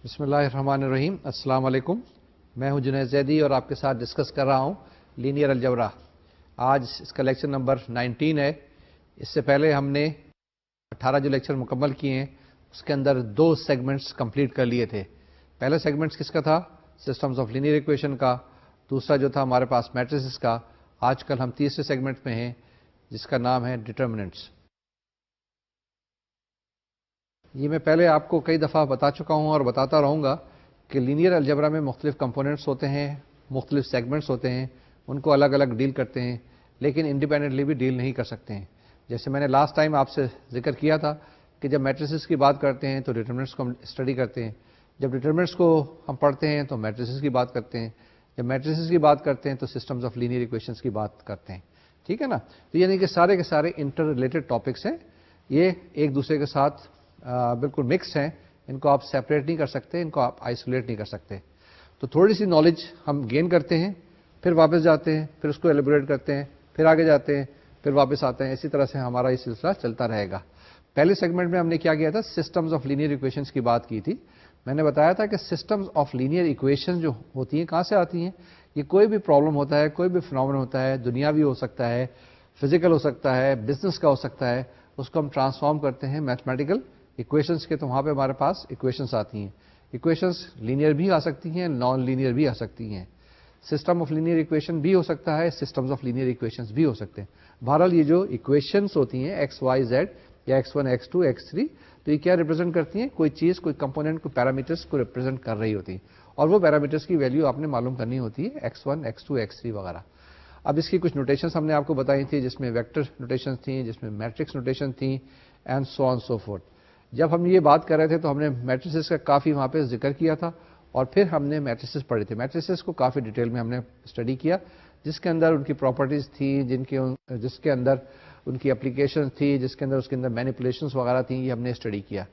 بسم اللہ الرحمن الرحیم. السلام علیکم. میں ہوں جنید زیدی اور آپ کے ساتھ ڈسکس کر رہا ہوں لینئر الجبرا. آج اس کا لیکچر نمبر 19 ہے. اس سے پہلے ہم نے 18 جو لیکچر مکمل کیے ہیں اس کے اندر 2 سیگمنٹس کمپلیٹ کر لیے تھے. پہلا سیگمنٹ کس کا تھا؟ سسٹمز آف لینئر ایکویشن کا. دوسرا جو تھا ہمارے پاس میٹریسز کا. آج کل ہم تیسرے سیگمنٹ میں ہیں جس کا نام ہے ڈٹرمننٹس. یہ میں پہلے آپ کو کئی دفعہ بتا چکا ہوں اور بتاتا رہوں گا کہ لینئر الجبرا میں مختلف کمپوننٹس ہوتے ہیں، مختلف سیگمنٹس ہوتے ہیں، ان کو الگ الگ ڈیل کرتے ہیں، لیکن انڈیپینڈنٹلی بھی ڈیل نہیں کر سکتے ہیں. جیسے میں نے لاسٹ ٹائم آپ سے ذکر کیا تھا کہ جب میٹریسز کی بات کرتے ہیں تو ڈٹرمننٹس کو ہم اسٹڈی کرتے ہیں، جب ڈٹرمننٹس کو ہم پڑھتے ہیں تو میٹریسز کی بات کرتے ہیں، جب میٹریسز کی بات کرتے ہیں تو سسٹمز آف لینئر ایکویشنز کی بات کرتے ہیں. ٹھیک ہے نا؟ تو یعنی کہ سارے کے سارے انٹر ریلیٹڈ ٹاپکس ہیں، یہ ایک دوسرے کے ساتھ بالکل مکس ہیں. ان کو آپ سیپریٹ نہیں کر سکتے، ان کو آپ آئسولیٹ نہیں کر سکتے. تو تھوڑی سی نالج ہم گین کرتے ہیں، پھر واپس جاتے ہیں، پھر اس کو ایلیبوریٹ کرتے ہیں، پھر آگے جاتے ہیں، پھر واپس آتے ہیں. اسی طرح سے ہمارا یہ سلسلہ چلتا رہے گا. پہلے سیگمنٹ میں ہم نے کیا کیا تھا؟ سسٹمز آف لینئر ایکویشنز کی بات کی تھی. میں نے بتایا تھا کہ سسٹمز آف لینئر ایکویشن جو ہوتی ہیں کہاں سے آتی ہیں؟ یہ کوئی بھی پرابلم ہوتا ہے، کوئی بھی فنومنا ہوتا ہے، دنیاوی ہو سکتا ہے، فزیکل ہو سکتا ہے، بزنس کا ہو سکتا ہے، اس کو ہم ٹرانسفارم کرتے ہیں میتھمیٹیکل ایکویشنز کے. تو وہاں پہ ہمارے پاس ایکویشنز آتی ہیں. ایکویشنز لینئر بھی آ سکتی ہیں، نان لینئر بھی آ سکتی ہیں. سسٹم آف لینئر ایکویشن بھی ہو سکتا ہے، سسٹمز آف لینئر ایکویشنز بھی ہو سکتے ہیں. بہرحال یہ جو ایکویشنز ہوتی ہیں ایکس وائی زیڈ یا ایکس 1 ایکس 2 ایکس 3، تو یہ کیا ریپرزینٹ کرتی ہیں؟ کوئی چیز، کوئی کمپوننٹ، کوئی پیرامیٹرس کو ریپرزینٹ کر رہی ہوتی ہیں، اور وہ پیرامیٹرس کی ویلیو آپ نے معلوم کرنی ہوتی ہے، ایکس 1 ایکس 2 ایکس 3 وغیرہ. اب اس کی کچھ نوٹیشنز ہم نے آپ کو بتائی تھی، جس میں ویکٹر نوٹیشنز تھیں، جس میں میٹرکس نوٹیشن تھیں، and so on so forth. جب ہم یہ بات کر رہے تھے تو ہم نے میٹریسز کا کافی وہاں پہ ذکر کیا تھا، اور پھر ہم نے میٹریسز پڑھے تھے. میٹریسز کو کافی ڈیٹیل میں ہم نے اسٹڈی کیا، جس کے اندر ان کی پراپرٹیز تھیں، جس کے اندر ان کی اپلیکیشن تھی، جس کے اندر اس کے اندر مینیپولیشنز وغیرہ تھیں، یہ ہم نے اسٹڈی کیا.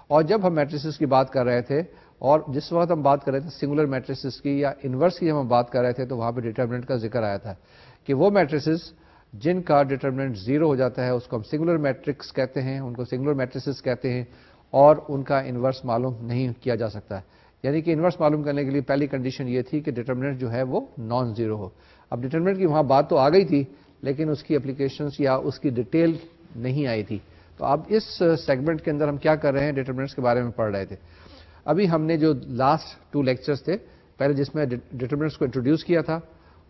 اور جب ہم میٹریسز کی بات کر رہے تھے، اور جس وقت ہم بات کر رہے تھے سنگولر میٹریسز کی یا انورس کی، جب ہم بات کر رہے تھے تو وہاں پہ ڈیٹرمنٹ کا ذکر آیا تھا کہ وہ میٹریسز جن کا ڈیٹرمنٹ 0 ہو جاتا ہے اس کو ہم سنگولر میٹرکس کہتے ہیں، ان کو سنگولر میٹریسز کہتے ہیں، اور ان کا انورس معلوم نہیں کیا جا سکتا. یعنی کہ انورس معلوم کرنے کے لیے پہلی کنڈیشن یہ تھی کہ ڈیٹرمنٹ جو ہے وہ نان زیرو ہو. اب ڈیٹرمنٹ کی وہاں بات تو آ گئی تھی، لیکن اس کی اپلیکیشنز یا اس کی ڈیٹیل نہیں آئی تھی. تو اب اس سیگمنٹ کے اندر ہم کیا کر رہے ہیں؟ ڈیٹرمنٹس کے بارے میں پڑھ رہے تھے. ابھی ہم نے جو لاسٹ 2 لیکچرز تھے، پہلے جس میں ڈیٹرمنٹس کو انٹروڈیوس کیا تھا،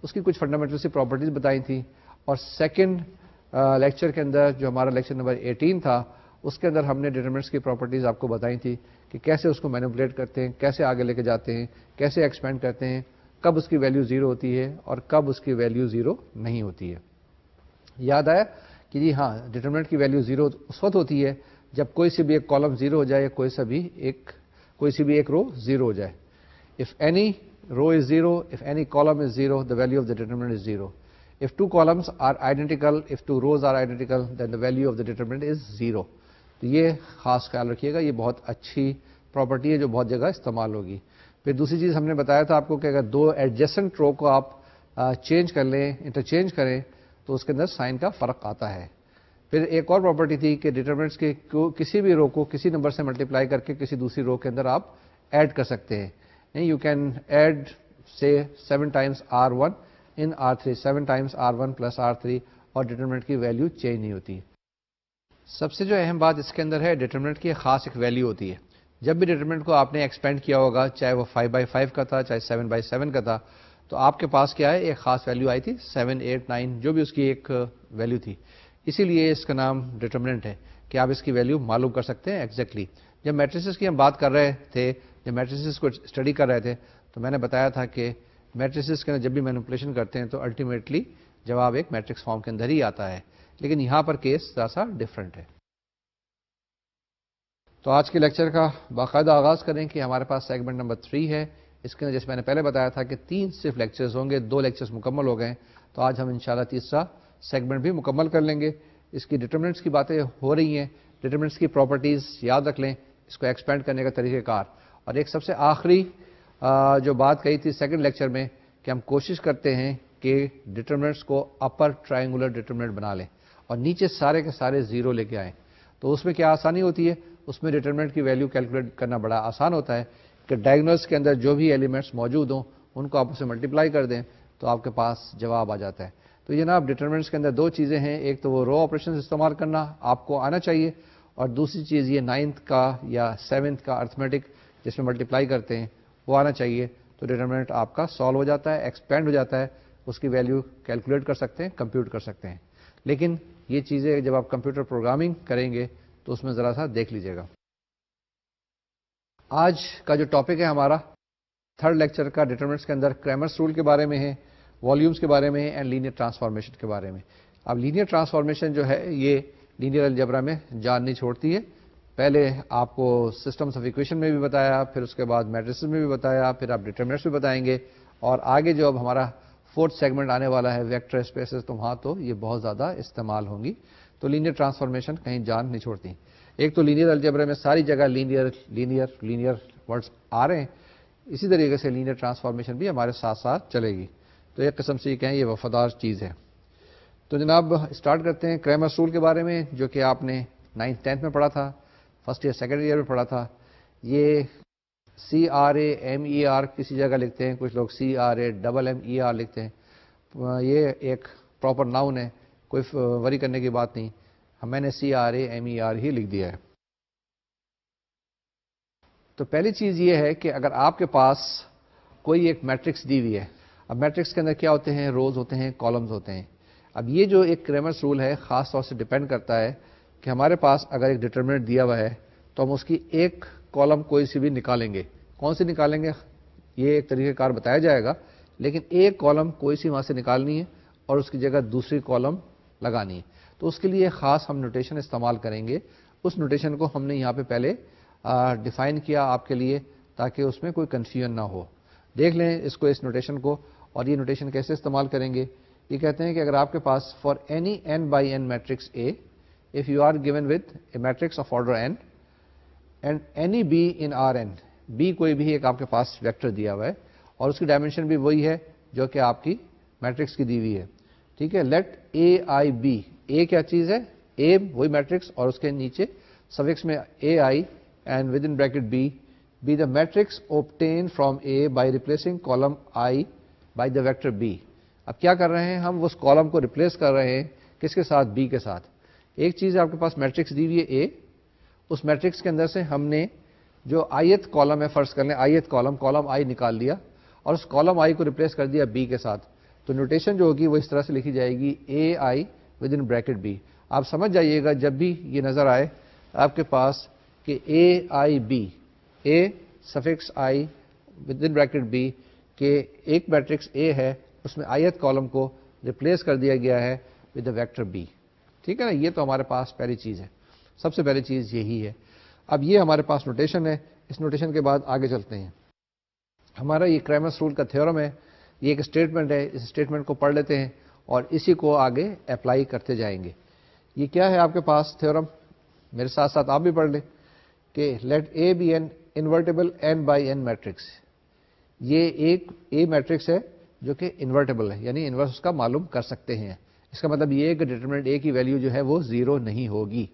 اس کی کچھ فنڈامنٹل سی پراپرٹیز بتائی تھیں، اور سیکنڈ لیکچر کے اندر جو ہمارا لیکچر نمبر 18 تھا، اس کے اندر ہم نے ڈیٹرمنٹس کی پراپرٹیز آپ کو بتائی تھی کہ کیسے اس کو مینیپولیٹ کرتے ہیں، کیسے آگے لے کے جاتے ہیں، کیسے ایکسپینڈ کرتے ہیں، کب اس کی ویلیو 0 ہوتی ہے اور کب اس کی ویلیو 0 نہیں ہوتی ہے. یاد آیا کہ جی ہاں، ڈیٹرمنٹ کی ویلیو 0 اس وقت ہوتی ہے جب کوئی سی بھی ایک کالم 0 ہو جائے یا کوئی سی بھی ایک رو 0 ہو جائے. If any row is 0, if any column is 0, the value of the determinant is 0. If 2 columns are identical, if 2 rows are identical, then the value of the determinant is 0. تو یہ خاص خیال رکھیے گا، یہ بہت اچھی پراپرٹی ہے جو بہت جگہ استعمال ہوگی. پھر دوسری چیز ہم نے بتایا تھا آپ کو کہ اگر 2 ایڈجسنٹ رو کو آپ چینج کر لیں، انٹرچینج کریں، تو اس کے اندر سائن کا فرق آتا ہے. پھر ایک اور پراپرٹی تھی کہ ڈیٹرمنٹس کے کسی بھی رو کو کسی نمبر سے ملٹیپلائی کر کے کسی دوسری رو کے اندر آپ ایڈ کر سکتے ہیں. You can add say 7 times R1 in R3, 7 times R1 plus R3, اور ڈیٹرمنٹ کی ویلیو چینج نہیں ہوتی. سب سے جو اہم بات اس کے اندر ہے، ڈیٹرمنٹ کی خاص ایک ویلیو ہوتی ہے. جب بھی ڈیٹرمنٹ کو آپ نے ایکسپینڈ کیا ہوگا، چاہے وہ 5/5 کا تھا، چاہے 7/7 کا تھا، تو آپ کے پاس کیا ہے؟ ایک خاص ویلیو آئی تھی، 7 8 9 جو بھی اس کی ایک ویلیو تھی. اسی لیے اس کا نام ڈیٹرمنٹ ہے کہ آپ اس کی ویلیو معلوم کر سکتے ہیں ایگزیکٹلی. جب میٹریسز کی ہم بات کر رہے تھے، جب میٹریسز کو اسٹڈی کر رہے تھے، تو میں نے بتایا تھا کہ میٹریسز کے اندر جب بھی مینیپولیشن کرتے ہیں تو الٹیمیٹلی جواب ایک میٹرکس فارم کے اندر ہی آتا ہے. لیکن یہاں پر کیس ذرا سا ڈفرینٹ ہے. تو آج کے لیکچر کا باقاعدہ آغاز کریں کہ ہمارے پاس سیگمنٹ نمبر 3 ہے. اس کے اندر جیسے میں نے پہلے بتایا تھا کہ 3 صرف لیکچرز ہوں گے، 2 لیکچرز مکمل ہو گئے. تو آج ہم انشاءاللہ تیسرا سیگمنٹ بھی مکمل کر لیں گے. اس کی ڈیٹرمنٹس کی باتیں ہو رہی ہیں، ڈیٹرمنٹس کی پراپرٹیز یاد رکھ لیں، اس کو ایکسپینڈ کرنے کا طریقہ کار. اور ایک سب سے آخری جو بات کہی تھی سیکنڈ لیکچر میں کہ ہم کوشش کرتے ہیں کہ ڈیٹرمنٹس کو اپر ٹرائنگولر ڈیٹرمنٹ بنا لیں اور نیچے سارے کے سارے 0 لے کے آئیں. تو اس میں کیا آسانی ہوتی ہے؟ اس میں ڈیٹرمنٹ کی ویلیو کیلکولیٹ کرنا بڑا آسان ہوتا ہے، کہ ڈائگنوز کے اندر جو بھی ایلیمنٹس موجود ہوں ان کو آپ اسے ملٹیپلائی کر دیں تو آپ کے پاس جواب آ جاتا ہے. تو جناب ڈٹرمنٹس کے اندر دو چیزیں ہیں, ایک تو وہ رو آپریشن استعمال کرنا آپ کو آنا چاہیے, اور دوسری چیز یہ 9th کا یا 7th کا ارتھمیٹک جس میں ملٹیپلائی کرتے ہیں وہ آنا چاہیے. تو ڈٹرمنٹ آپ کا سالو ہو جاتا ہے, ایکسپینڈ ہو جاتا ہے, اس کی ویلیو کیلکولیٹ کر سکتے ہیں, کمپیوٹ کر سکتے ہیں. لیکن یہ چیزیں جب آپ کمپیوٹر پروگرامنگ کریں گے تو اس میں ذرا سا دیکھ لیجیے گا. آج کا جو ٹاپک ہے ہمارا 3rd لیکچر کا ڈٹرمنٹس کے اندر کریمرس رول کے بارے میں ہے, والیومس کے بارے میں ہے, اینڈ لینئر ٹرانسفارمیشن کے بارے میں. اب لینئر ٹرانسفارمیشن جو ہے یہ لینئر الجبرا میں جان نہیں چھوڑتی ہے. پہلے آپ کو سسٹمس آف ایکویشن میں بھی بتایا, پھر اس کے بعد میٹرسز میں بھی بتایا, پھر آپ ڈٹرمنٹس بھی بتائیں گے, اور آگے جو اب ہمارا 4تھ سیگمنٹ آنے والا ہے ویکٹر اسپیسز, تو وہاں تو یہ بہت زیادہ استعمال ہوں گی. تو لینئر ٹرانسفارمیشن کہیں جان نہیں چھوڑتی. ایک تو لینئر الجبرا میں ساری جگہ لینئر لینئر لینئر ورڈز آ رہے ہیں, اسی طریقے سے لینئر ٹرانسفارمیشن بھی ہمارے ساتھ ساتھ چلے گی. تو ایک قسم سے یہ کہیں یہ وفادار چیز ہے. تو جناب اسٹارٹ کرتے ہیں کریمرس رول کے بارے میں, جو کہ آپ نے 9th 10th میں پڑھا تھا, فرسٹ ایئر سیکنڈ ایئر میں پڑھا تھا. یہ CRAMER کسی جگہ لکھتے ہیں, کچھ لوگ CRAMMER لکھتے ہیں. یہ ایک پراپر ناؤن ہے, کوئی وری کرنے کی بات نہیں, میں نے CRAMER ہی لکھ دیا ہے. تو پہلی چیز یہ ہے کہ اگر آپ کے پاس کوئی ایک میٹرکس دی ہوئی ہے, اب میٹرکس کے اندر کیا ہوتے ہیں, روز ہوتے ہیں, کالمز ہوتے ہیں. اب یہ جو ایک کریمرس رول ہے خاص طور سے ڈیپینڈ کرتا ہے کہ ہمارے پاس اگر ایک ڈٹرمنٹ دیا ہوا ہے تو ہم اس کی ایک کالم کوئی سی بھی نکالیں گے. کون سی نکالیں گے یہ ایک طریقہ کار بتایا جائے گا, لیکن ایک کالم کوئی سی وہاں سے نکالنی ہے اور اس کی جگہ دوسری کالم لگانی ہے. تو اس کے لیے خاص ہم نوٹیشن استعمال کریں گے. اس نوٹیشن کو ہم نے یہاں پہ پہلے ڈیفائن کیا آپ کے لیے تاکہ اس میں کوئی کنفیوژن نہ ہو. دیکھ لیں اس کو, اس نوٹیشن کو, اور یہ نوٹیشن کیسے استعمال کریں گے. یہ کہتے ہیں کہ اگر آپ کے پاس for any n by n matrix A, if you are given with a matrix of order n and any b in Rn, b کوئی بھی ایک آپ کے پاس ویکٹر دیا ہوا ہے اور اس کی ڈائمینشن بھی وہی ہے جو کہ آپ کی میٹرکس کی دی ہوئی ہے. ٹھیک ہے, لیٹ AI B, A کیا چیز ہے, A وہی میٹرکس اور اس کے نیچے سفکس میں AI and within bracket B be the matrix obtained from A by replacing column I by the vector B. اب کیا کر رہے ہیں ہم, اس کالم کو ریپلیس کر رہے ہیں کس کے ساتھ, B کے ساتھ. ایک چیز آپ کے پاس میٹرکس دی ہوئی ہے A, اس میٹرکس کے اندر سے ہم نے جو آئیت کالم ہے, فرض کر لیں آئیت کالم, کالم I نکال لیا اور اس کالم I کو ریپلیس کر دیا B کے ساتھ. تو نوٹیشن جو ہوگی وہ اس طرح سے لکھی جائے گی AI within bracket B. آپ سمجھ جائیے گا جب بھی یہ نظر آئے آپ کے پاس کہ AIB, A suffix I within bracket B, کہ ایک میٹرکس A ہے اس میں آیت کالم کو ریپلیس کر دیا گیا ہے ود دا ویکٹر B. ٹھیک ہے نا, یہ تو ہمارے پاس پہلی چیز ہے, سب سے پہلی چیز یہی ہے. اب یہ ہمارے پاس نوٹیشن ہے, اس نوٹیشن کے بعد آگے چلتے ہیں. ہمارا یہ کریمرس رول کا تھیورم ہے, یہ ایک اسٹیٹمنٹ ہے, اس اسٹیٹمنٹ کو پڑھ لیتے ہیں اور اسی کو آگے اپلائی کرتے جائیں گے. یہ کیا ہے آپ کے پاس تھیورم, میرے ساتھ ساتھ آپ بھی پڑھ لیں کہ let A be an invertible n by n matrix. یہ ایک A میٹرکس ہے جو کہ انورٹیبل ہے, یعنی انورس اس کا معلوم کر سکتے ہیں. اس کا مطلب یہ ہے کہ ڈٹرمنٹ A کی ویلیو جو ہے وہ 0 نہیں ہوگی.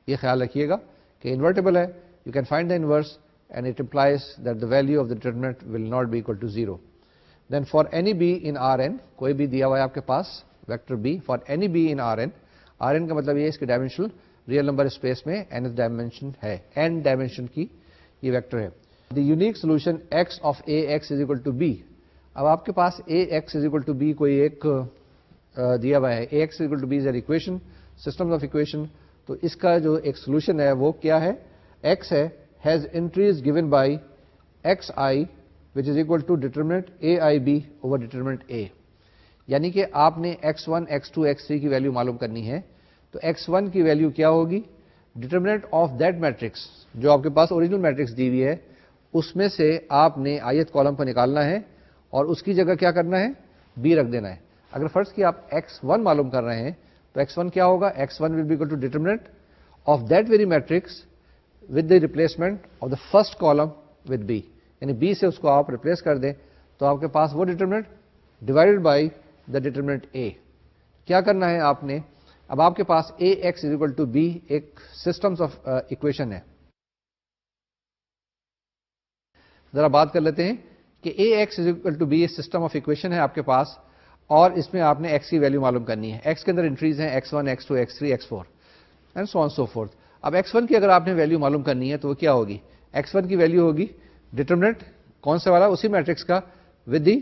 یہ خیال رکھیے گا کہ انورٹیبل ہے, you can find the inverse and it implies that the value of the determinant will not be equal to 0. Then for any B in Rn, کوئی بھی دیا ہوا ہے آپ کے پاس vector B, for any B in Rn, Rn کا مطلب یہ اس کی ڈائمینشن ریئل نمبر اسپیس میں nth ڈائمینشن ہے, n ڈائمینشن کی یہ ویکٹر ہے. The unique solution x of Ax is equal to B. اب آپ کے پاس Ax is equal to B کوئی ایک دیا ہوا ہے, Ax is equal to B is an equation, systems of equation. تو اس کا جو ایک سولوشن ہے وہ کیا ہے, x ہے, has entries given by xi which is equal to determinant AIB over determinant A. یعنی کہ آپ نے x1 x2 x3 کی ویلیو معلوم کرنی ہے. تو x1 کی ویلیو کیا ہوگی, ڈٹرمنٹ آف دیٹ میٹرکس جو آپ کے پاس اوریجنل میٹرکس دی ہوئی ہے اس میں سے آپ نے آیت کالم پر نکالنا ہے اور اس کی جگہ کیا کرنا ہے, B رکھ دینا ہے. اگر فرض کی آپ x1 معلوم کر رہے ہیں تو x1 کیا ہوگا, x1 will be equal to determinant of that very matrix with the replacement of the first column with B. یعنی B سے اس کو آپ ریپلیس کر دیں تو آپ کے پاس وہ determinant divided by the determinant A. کیا کرنا ہے آپ نے, اب آپ کے پاس Ax is equal to B ایک سسٹمس آف ایکویشن ہے. ذرا بات کر لیتے ہیں کہ A X is equal to B system of equation ہے آپ کے پاس, اور اس میں آپ نے ایکس کی ویلو معلوم کرنی ہے. ایکس کے اندر انٹریز ہیں x1 x2 x3 x4 and so on so forth. اب x1 کی اگر آپ نے ویلو معلوم کرنی ہے تو وہ کیا ہوگی, x1 کی ویلو ہوگی ڈیٹرمنٹ کون سا والا, اسی میٹرکس کا with the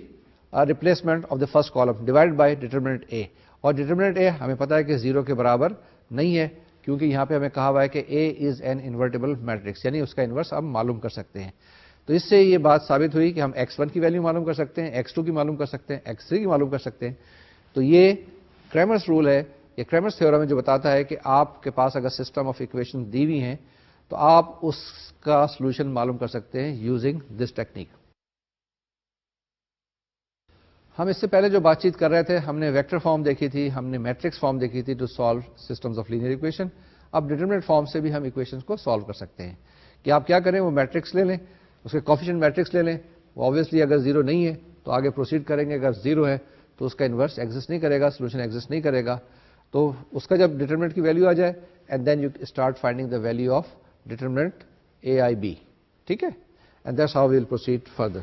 replacement of the first column divide by determinant A. اور ڈیٹرمنٹ اے ہمیں پتا ہے کہ 0 کے برابر نہیں ہے, کیونکہ یہاں پہ ہمیں کہا ہوا ہے کہ اے از این انورٹیبل میٹرکس, یعنی اس کا انورس ہم معلوم کر سکتے ہیں. تو اس سے یہ بات ثابت ہوئی کہ ہم x1 کی ویلو معلوم کر سکتے ہیں, x2 کی معلوم کر سکتے ہیں, x3 کی معلوم کر سکتے ہیں. تو یہ کریمرس رول ہے, یہ کریمرس تھیورم ہے جو بتاتا ہے کہ آپ کے پاس اگر سسٹم آف اکویشن دی ہوئی ہیں تو آپ اس کا سولوشن معلوم کر سکتے ہیں یوزنگ دس ٹیکنیک. ہم اس سے پہلے جو بات چیت کر رہے تھے, ہم نے ویکٹر فارم دیکھی تھی, ہم نے میٹرکس فارم دیکھی تھی to solve systems of linear equation. اب ڈیٹرمنٹ فارم سے بھی ہم اکویشنز کو سالو کر سکتے ہیں. کہ آپ کیا کریں, وہ میٹرکس لے لیں, اس کے کوفیشنٹ میٹرکس لے لیں, وہ آبویسلی اگر 0 نہیں ہے تو آگے پروسیڈ کریں گے, اگر 0 ہے تو اس کا انورس ایگزسٹ نہیں کرے گا, سولوشن ایگزسٹ نہیں کرے گا. تو اس کا جب ڈیٹرمنٹ کی ویلو آ جائے and then you start finding the value of determinant A I B. ٹھیک ہے, and that's how we will proceed further.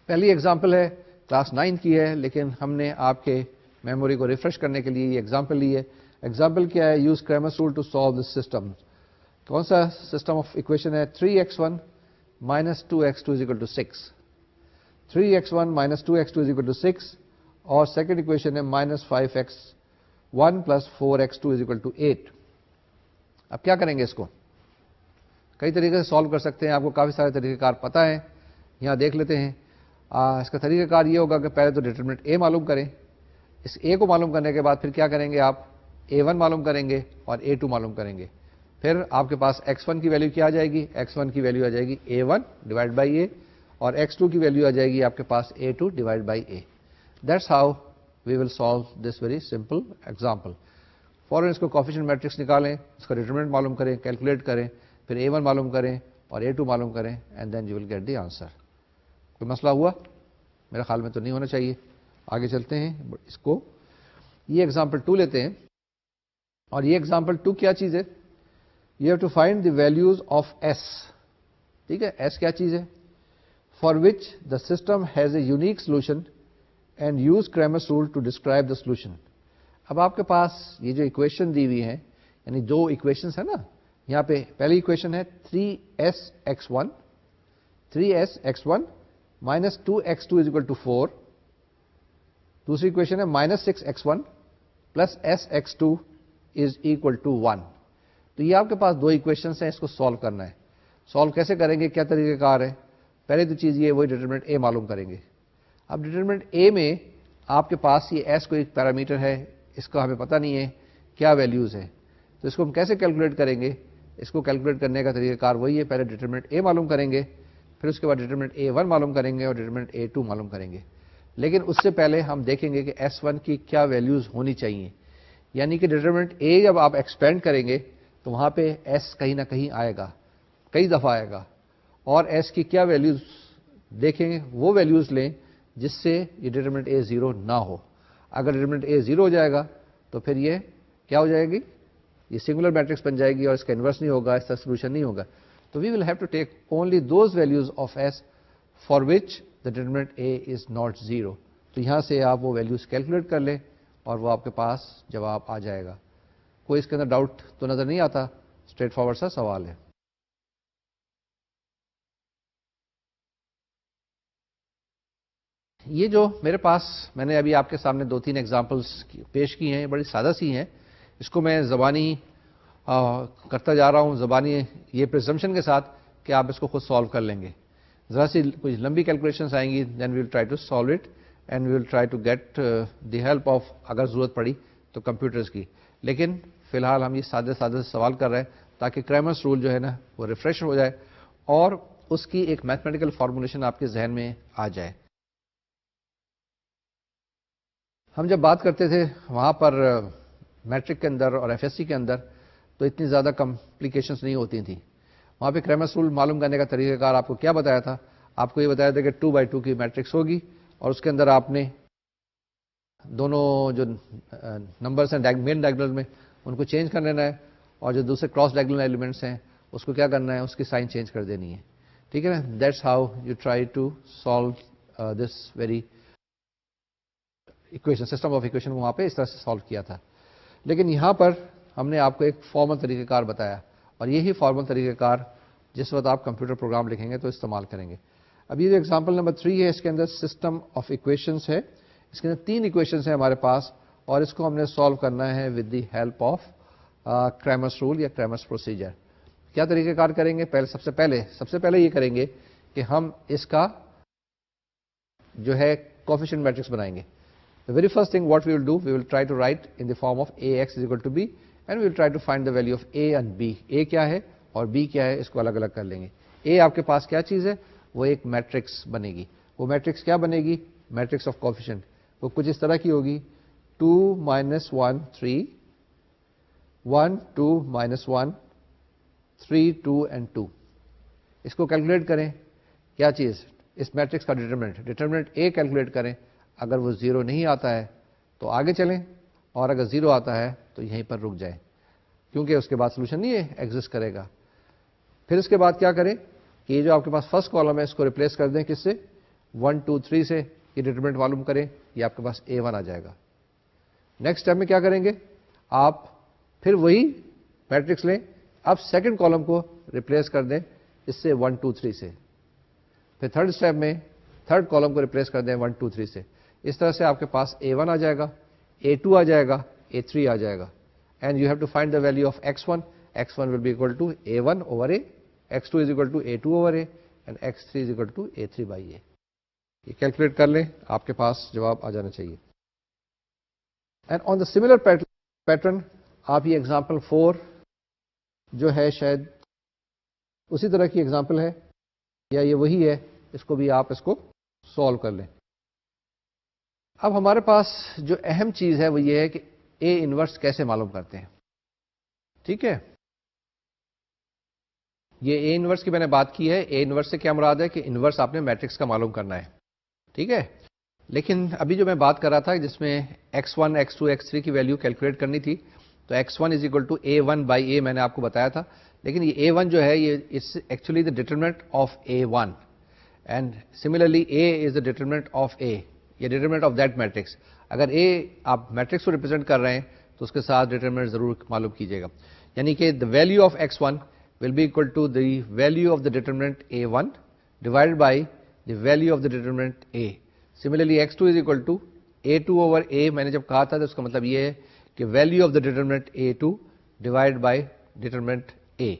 پہلی ایگزامپل ہے کلاس 9 کی ہے, لیکن ہم نے آپ کے میموری کو ریفریش کرنے کے لیے یہ ایگزامپل لی ہے. ایگزامپل کیا ہے, use Cramer's rule to solve this system. کون سا سسٹم آف اکویشن ہے, 3x1 2x2 is equal to 6. 3x1 2x2 is equal to 6, اور سیکنڈ اکویشن ہے -5x1 4x2 is equal to 8. اب کیا کریں گے, اس کو کئی طریقے سے سالو کر سکتے ہیں, آپ کو کافی سارے طریقہ کار پتہ ہیں, یہاں دیکھ لیتے ہیں. اس کا طریقہ کار یہ ہوگا کہ پہلے تو ڈیٹرمنٹ اے معلوم کریں, اس اے کو معلوم کرنے کے بعد پھر کیا کریں گے, آپ A1 معلوم کریں گے اور A2 معلوم کریں گے. پھر آپ کے پاس x1 کی ویلو کیا آ جائے گی, x1 کی ویلو آ جائے گی A1 ڈیوائڈ بائی اے, اور x2 کی ویلو آ جائے گی آپ کے پاس A2 divide by A. That's how we will solve this very simple example. فوراً اس کو کوفیشنٹ میٹرکس نکالیں, اس کا ڈیٹرمنٹ معلوم کریں, کیلکولیٹ کریں, پھر A1 معلوم کریں اور A2 معلوم کریں, and then you will get the answer. کوئی مسئلہ ہوا؟ میرے خیال میں تو نہیں ہونا چاہیے. آگے چلتے ہیں, اس کو یہ ایگزامپل 2 لیتے ہیں, اور یہ ایگزامپل 2 کیا چیز ہے, you have to find the values of S. ٹھیک ہے, ایس کیا چیز ہے, for which the system has a unique solution and use Cramer's rule to describe the solution. اب آپ کے پاس یہ جو اکویشن دی ہوئی ہے, یعنی 2 اکویشنس ہیں نا, یہاں پہ پہلی اکویشن ہے 3s(x1) 3s(x1) -2x2 is equal to 4. دوسری اکویشن ہے -6x1 +sx2 is equal to 1. تو یہ آپ کے پاس 2 اکویشنس ہیں, اس کو سالو کرنا ہے. سالو کیسے کریں گے, کیا طریقہ کار ہے؟ پہلے تو چیز یہ وہی ڈیٹرمنٹ اے معلوم کریں گے. اب ڈیٹرمنٹ اے میں آپ کے پاس یہ ایس کو ایک پیرامیٹر ہے, اس کا ہمیں پتہ نہیں ہے کیا ویلیوز ہے, تو اس کو ہم کیسے کیلکولیٹ کریں گے. اس کو کیلکولیٹ کرنے کا طریقہ کار وہی ہے, پہلے ڈیٹرمنٹ اے معلوم کریں گے, پھر اس کے بعد ڈیٹرمنٹ A1 معلوم کریں گے اور ڈیٹرمنٹ A2 معلوم کریں گے. لیکن اس سے پہلے ہم دیکھیں گے کہ S1 کی کیا ویلیوز ہونی چاہیے. یعنی کہ ڈیٹرمنٹ A جب آپ ایکسپینڈ کریں گے تو وہاں پہ S کہیں نہ کہیں آئے گا, کئی دفعہ آئے گا, اور S کی کیا ویلیوز دیکھیں گے, وہ ویلیوز لیں جس سے یہ ڈیٹرمنٹ A 0 نہ ہو. اگر ڈیٹرمنٹ A 0 ہو جائے گا تو پھر یہ کیا ہو جائے گی, یہ سنگولر میٹرکس بن جائے گی اور اس کا انورس نہیں ہوگا, اس کا سولوشن نہیں ہوگا. تو we will have to take only those values of S for which the determinant A is not 0. تو یہاں سے آپ وہ ویلیوز کیلکولیٹ کر لیں اور وہ آپ کے پاس جواب آ جائے گا. کوئی اس کے اندر ڈاؤٹ تو نظر نہیں آتا, اسٹریٹ فارورڈ سا سوال ہے. یہ جو میرے پاس میں نے ابھی آپ کے سامنے 2-3 ایگزامپلس پیش کی ہیں, بڑی سادہ سی ہیں. اس کو میں زبانی کرتا جا رہا ہوں, زبانی یہ پرزمپشن کے ساتھ کہ آپ اس کو خود سالو کر لیں گے. ذرا سی کچھ لمبی کیلکولیشنس آئیں گی, then we will try to solve it and we will try to get the help of, اگر ضرورت پڑی تو کمپیوٹرز کی. لیکن فی الحال ہم یہ سادے سادے سوال کر رہے ہیں تاکہ کریمرس رول جو ہے نا وہ ریفریش ہو جائے اور اس کی ایک میتھمیٹیکل فارمولیشن آپ کے ذہن میں آ جائے. ہم جب بات کرتے تھے وہاں پر میٹرک کے اندر اور ایف ایس سی کے اندر تو اتنی زیادہ کمپلیکیشنز نہیں ہوتی تھیں. وہاں پہ کریمرس رول معلوم کرنے کا طریقہ کار آپ کو کیا بتایا تھا, آپ کو یہ بتایا تھا کہ 2x2 کی میٹرکس ہوگی اور اس کے اندر آپ نے دونوں جو نمبرس ہیں مین ڈائگنل میں ان کو چینج کر لینا ہے, اور جو دوسرے کراس ڈائگنل ایلیمنٹس ہیں اس کو کیا کرنا ہے, اس کی سائن چینج کر دینی ہے. ٹھیک ہے نا, that's how you try to solve this very equation, system of equation وہاں پہ اس طرح سے سالو کیا تھا. لیکن یہاں پر ہم نے آپ کو ایک فارمل طریقہ کار بتایا, اور یہی فارمل طریقہ کار جس وقت آپ کمپیوٹر پروگرام لکھیں گے تو استعمال کریں گے. اب یہ جو ایگزامپل نمبر 3 ہے, اس کے اندر سسٹم آف اکویشنس ہے. اس کے اندر 3 اکویشنس ہیں ہمارے پاس, اور اس کو ہم نے سالو کرنا ہے with the help of Cramer's rule یا کریمرس پروسیجر. کیا طریقہ کار کریں گے؟ سب سے پہلے یہ کریں گے کہ ہم اس کا جو ہے کوفیشنٹ میٹرکس بنائیں گے. The very first thing what we will do, we will try to write in the form of ax is equal to b, and we will try to find the value of a and b. a کیا ہے اور b کیا ہے, اس کو الگ الگ کر لیں گے. a آپ کے پاس کیا چیز ہے, وہ ایک میٹرکس بنے گی. وہ میٹرکس کیا بنے گی؟ Matrix of coefficient. وہ کچھ اس طرح کی ہوگی, 2 -1 3 1 2 -1 3 2 and 2. اس کو کیلکولیٹ کریں. کیا چیز؟ اس میٹرکس کا ڈیٹرمنٹ a کیلکولیٹ کریں. اگر وہ 0 نہیں آتا ہے تو آگے چلیں, اور اگر 0 آتا ہے تو یہیں پر رک جائیں, کیونکہ اس کے بعد سولوشن نہیں ایگزسٹ کرے گا. پھر اس کے بعد کیا کریں کہ یہ جو آپ کے پاس فرسٹ کالم ہے اس کو ریپلیس کر دیں کس سے؟ 1 2 3 سے. یہ ڈیٹرمنٹ معلوم کریں, یہ آپ کے پاس a1 آ جائے گا. نیکسٹ اسٹیپ میں کیا کریں گے, آپ پھر وہی میٹرکس لیں, اب سیکنڈ کالم کو ریپلیس کر دیں اس سے 1 2 3 سے. پھر تھرڈ اسٹیپ میں تھرڈ کالم کو ریپلیس کر دیں 1 2 3 سے. اس طرح سے آپ کے پاس a1 آ جائے گا, a2 آ جائے گا, a3 آ جائے گا. And you have to find the value of x1. x1 will be equal to a1 over a, x2 is equal to a2 over a, and x3 is equal to a3 by a. یہ calculate کر لیں, آپ کے پاس جواب آ جانا چاہیے. And on the similar pattern آپ یہ ایگزامپل 4 جو ہے شاید اسی طرح کی ایگزامپل ہے, یا یہ وہی ہے, اس کو بھی آپ اس کو سالو کر لیں. اب ہمارے پاس جو اہم چیز ہے وہ یہ ہے کہ اے انورس کیسے معلوم کرتے ہیں. ٹھیک ہے, یہ اے انورس کی میں نے بات کی ہے. اے انورس سے کیا مراد ہے کہ انورس آپ نے میٹرکس کا معلوم کرنا ہے. ٹھیک ہے, لیکن ابھی جو میں بات کر رہا تھا جس میں x1 x2 x3 کی ویلیو کیلکولیٹ کرنی تھی, تو x1 is equal to a1 by a میں نے آپ کو بتایا تھا. لیکن یہ a1 جو ہے یہ is actually the determinant of a1, and similarly a is the determinant of a, یہ ڈیٹرمنٹ آف دیٹ میٹرکس. اگر اے آپ میٹرکس کو ریپرزینٹ کر رہے ہیں تو اس کے ساتھ ڈیٹرمنٹ ضرور معلوم کیجیے گا. یعنی کہ the value of x1 will be equal to the value of the determinant a1 divide by the value of the determinant a. Similarly x2 is equal to a2 over a. میں نے جب کہا تھا تو اس کا مطلب یہ ہے کہ value of the determinant a2 divide by determinant a.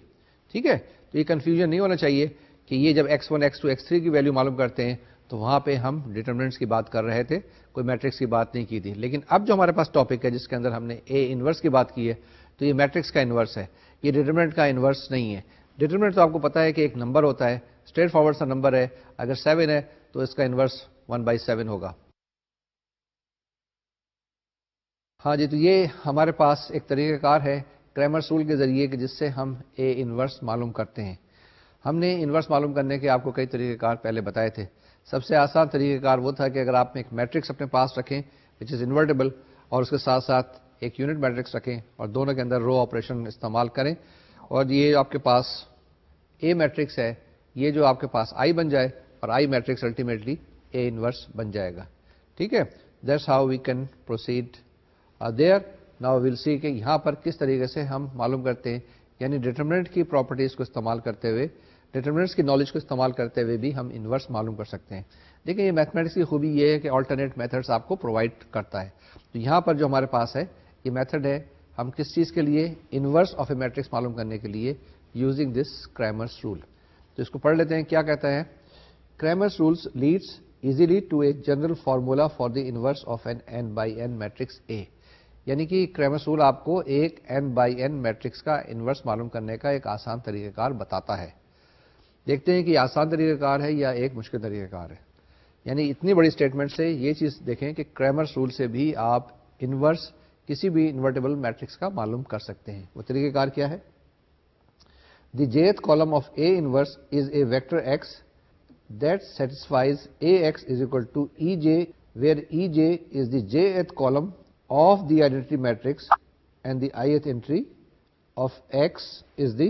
ٹھیک ہے, تو یہ کنفیوژن نہیں ہونا چاہیے کہ یہ جب x1 x2 x3 کی ویلو معلوم کرتے ہیں تو وہاں پہ ہم ڈیٹرمنٹس کی بات کر رہے تھے, کوئی میٹرکس کی بات نہیں کی تھی. لیکن اب جو ہمارے پاس ٹاپک ہے جس کے اندر ہم نے اے انورس کی بات کی ہے, تو یہ میٹرکس کا انورس ہے, یہ ڈیٹرمنٹ کا انورس نہیں ہے. ڈیٹرمنٹ تو آپ کو پتا ہے کہ ایک نمبر ہوتا ہے, اسٹریٹ فارورڈ سا نمبر ہے. اگر 7 ہے تو اس کا انورس 1/7 ہوگا. ہاں جی, تو یہ ہمارے پاس ایک طریقہ کار ہے کریمرس رول کے ذریعے کہ جس سے ہم اے انورس معلوم کرتے ہیں. ہم نے انورس معلوم کرنے کے آپ کو کئی طریقہ کار پہلے بتائے تھے. سب سے آسان طریقہ کار وہ تھا کہ اگر آپ ایک میٹرکس اپنے پاس رکھیں وچ از انورٹیبل, اور اس کے ساتھ ساتھ ایک یونٹ میٹرکس رکھیں اور دونوں کے اندر رو آپریشن استعمال کریں, اور یہ آپ کے پاس اے میٹرکس ہے, یہ جو آپ کے پاس آئی بن جائے, اور I matrix ultimately A inverse بن جائے گا. ٹھیک ہے, that's how we can proceed there. Now we'll see کہ یہاں پر کس طریقے سے ہم معلوم کرتے ہیں, یعنی ڈیٹرمنٹ کی پراپرٹیز کو استعمال کرتے ہوئے, ڈیٹرمنٹس کی نالج کو استعمال کرتے ہوئے بھی ہم انورس معلوم کر سکتے ہیں. دیکھیں یہ میتھمیٹکس کی خوبی یہ ہے کہ آلٹرنیٹ میتھڈس آپ کو پرووائڈ کرتا ہے. تو یہاں پر جو ہمارے پاس ہے یہ میتھڈ ہے, ہم کس چیز کے لیے, انورس آف اے میٹرکس معلوم کرنے کے لیے یوزنگ دس کریمرس رول. تو اس کو پڑھ لیتے ہیں, کیا کہتا ہے. Cramer's rules leads easily to a general formula for the inverse of an n by n matrix A. یعنی کہ کریمرس رول آپ کو ایک n بائی n میٹرکس کا انورس معلوم کرنے کا ایک آسان طریقہ کار بتاتا ہے. دیکھتے ہیں کہ یہ آسان طریقہ کار ہے یا ایک مشکل طریقہ کار ہے. یعنی اتنی بڑی اسٹیٹمنٹ سے یہ چیز دیکھیں کہ کریمرس رول سے بھی آپ انورس کسی بھی انورٹیبل میٹرکس کا معلوم کر سکتے ہیں. وہ طریقہ کار کیا ہے. دی jth column of A inverse is a vector x that satisfies AX is equal to EJ, where EJ is the jth column of the identity matrix and the ith entry of X is the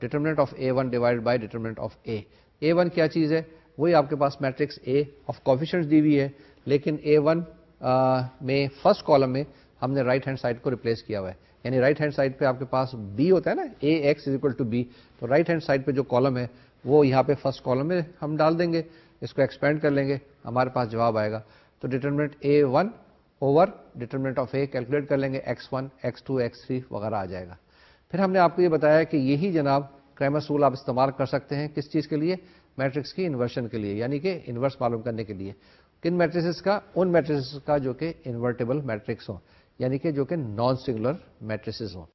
determinant of A1 divide by determinant of A. A1 کیا چیز ہے؟ وہی آپ کے پاس matrix A of coefficients دی ہوئی ہے, لیکن A1 میں فرسٹ کالم میں ہم نے رائٹ ہینڈ سائڈ کو ریپلیس کیا ہوا ہے. یعنی رائٹ ہینڈ سائڈ پہ آپ کے پاس B ہوتا ہے نا, AX=B, تو رائٹ ہینڈ سائڈ پہ جو کالم ہے وہ یہاں پہ فرسٹ کالم میں ہم ڈال دیں گے, اس کو ایکسپینڈ کر لیں گے, ہمارے پاس جواب آئے گا. تو determinant A1 over determinant of A calculate کر لیں گے, X1 X2 X3 وغیرہ آ جائے گا. پھر ہم نے آپ کو یہ بتایا کہ یہی جناب کریمرس رول آپ استعمال کر سکتے ہیں کس چیز کے لیے؟ میٹرکس کی انورشن کے لیے, یعنی کہ انورس معلوم کرنے کے لیے. کن میٹریسز کا؟ ان میٹریسز کا جو کہ انورٹیبل میٹرکس ہوں, یعنی کہ جو کہ نان سنگولر میٹریسز ہوں.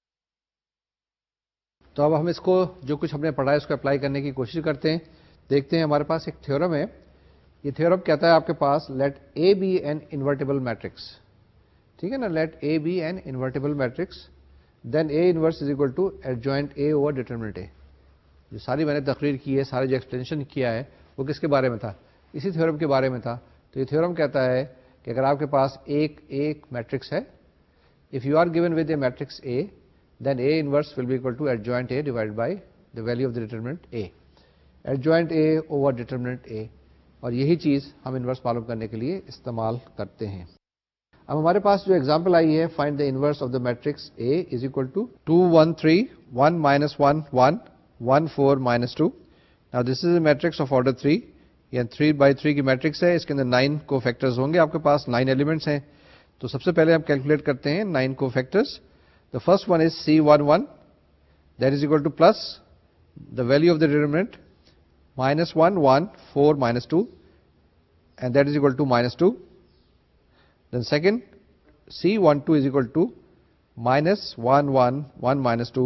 تو اب ہم اس کو جو کچھ ہم نے پڑھا ہے اس کو اپلائی کرنے کی کوشش کرتے ہیں. دیکھتے ہیں, ہمارے پاس ایک تھیورم ہے. یہ تھیورم کہتا ہے آپ کے پاس let A be an invertible matrix, ٹھیک ہے نا, let A be an invertible matrix then A inverse is equal to adjoint A over determinant A. جو ساری میں نے تقریر کی ہے, سارے جو ایکسپلینیشن کیا ہے وہ کس کے بارے میں تھا؟ اسی تھیورم کے بارے میں تھا. تو یہ تھیورم کہتا ہے کہ اگر آپ کے پاس ایک میٹرکس ہے, if you are given with a matrix A then A inverse will be equal to adjoint A divided by the value of the determinant A. Adjoint A over determinant A, اور یہی چیز ہم inverse معلوم کرنے کے لیے استعمال کرتے ہیں. اب ہمارے پاس جو ایگزامپل آئی ہے, find the inverse of the matrix A is equal to 2 1 3 1 minus 1 1 1 4 minus 2. Now this is a matrix of order 3, یہ 3 by 3 کی میٹرکس ہے. اس کے اندر 9 کو فیکٹرز ہوں گے آپ کے پاس, 9 ایلیمنٹس ہیں. تو سب سے پہلے ہم کیلکولیٹ کرتے ہیں 9 کو factors. The first one is C11, that is equal to plus the value of the determinant minus 1 1 4 minus 2, and that is equal to minus 2. Then second, C12 is equal to minus 1 1 1 minus 2.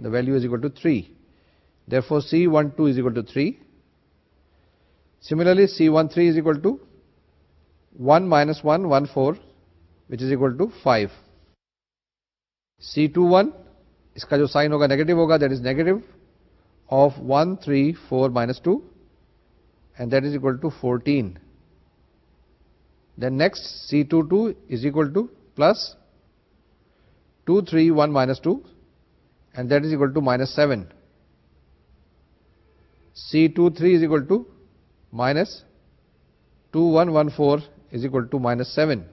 the value is equal to 3. Therefore C12 is equal to 3. Similarly C13 is equal to 1 minus 1 1 4, which is equal to 5. C21 اس کا جو sign ہوگا negative ہوگا, that is negative of 1 3 4 minus 2, and that is equal to 14. Then next C22 is equal to plus 2 3 1 minus 2, and that is equal to minus 7. C23 is equal to minus 2 1 1 4 is equal to minus 7.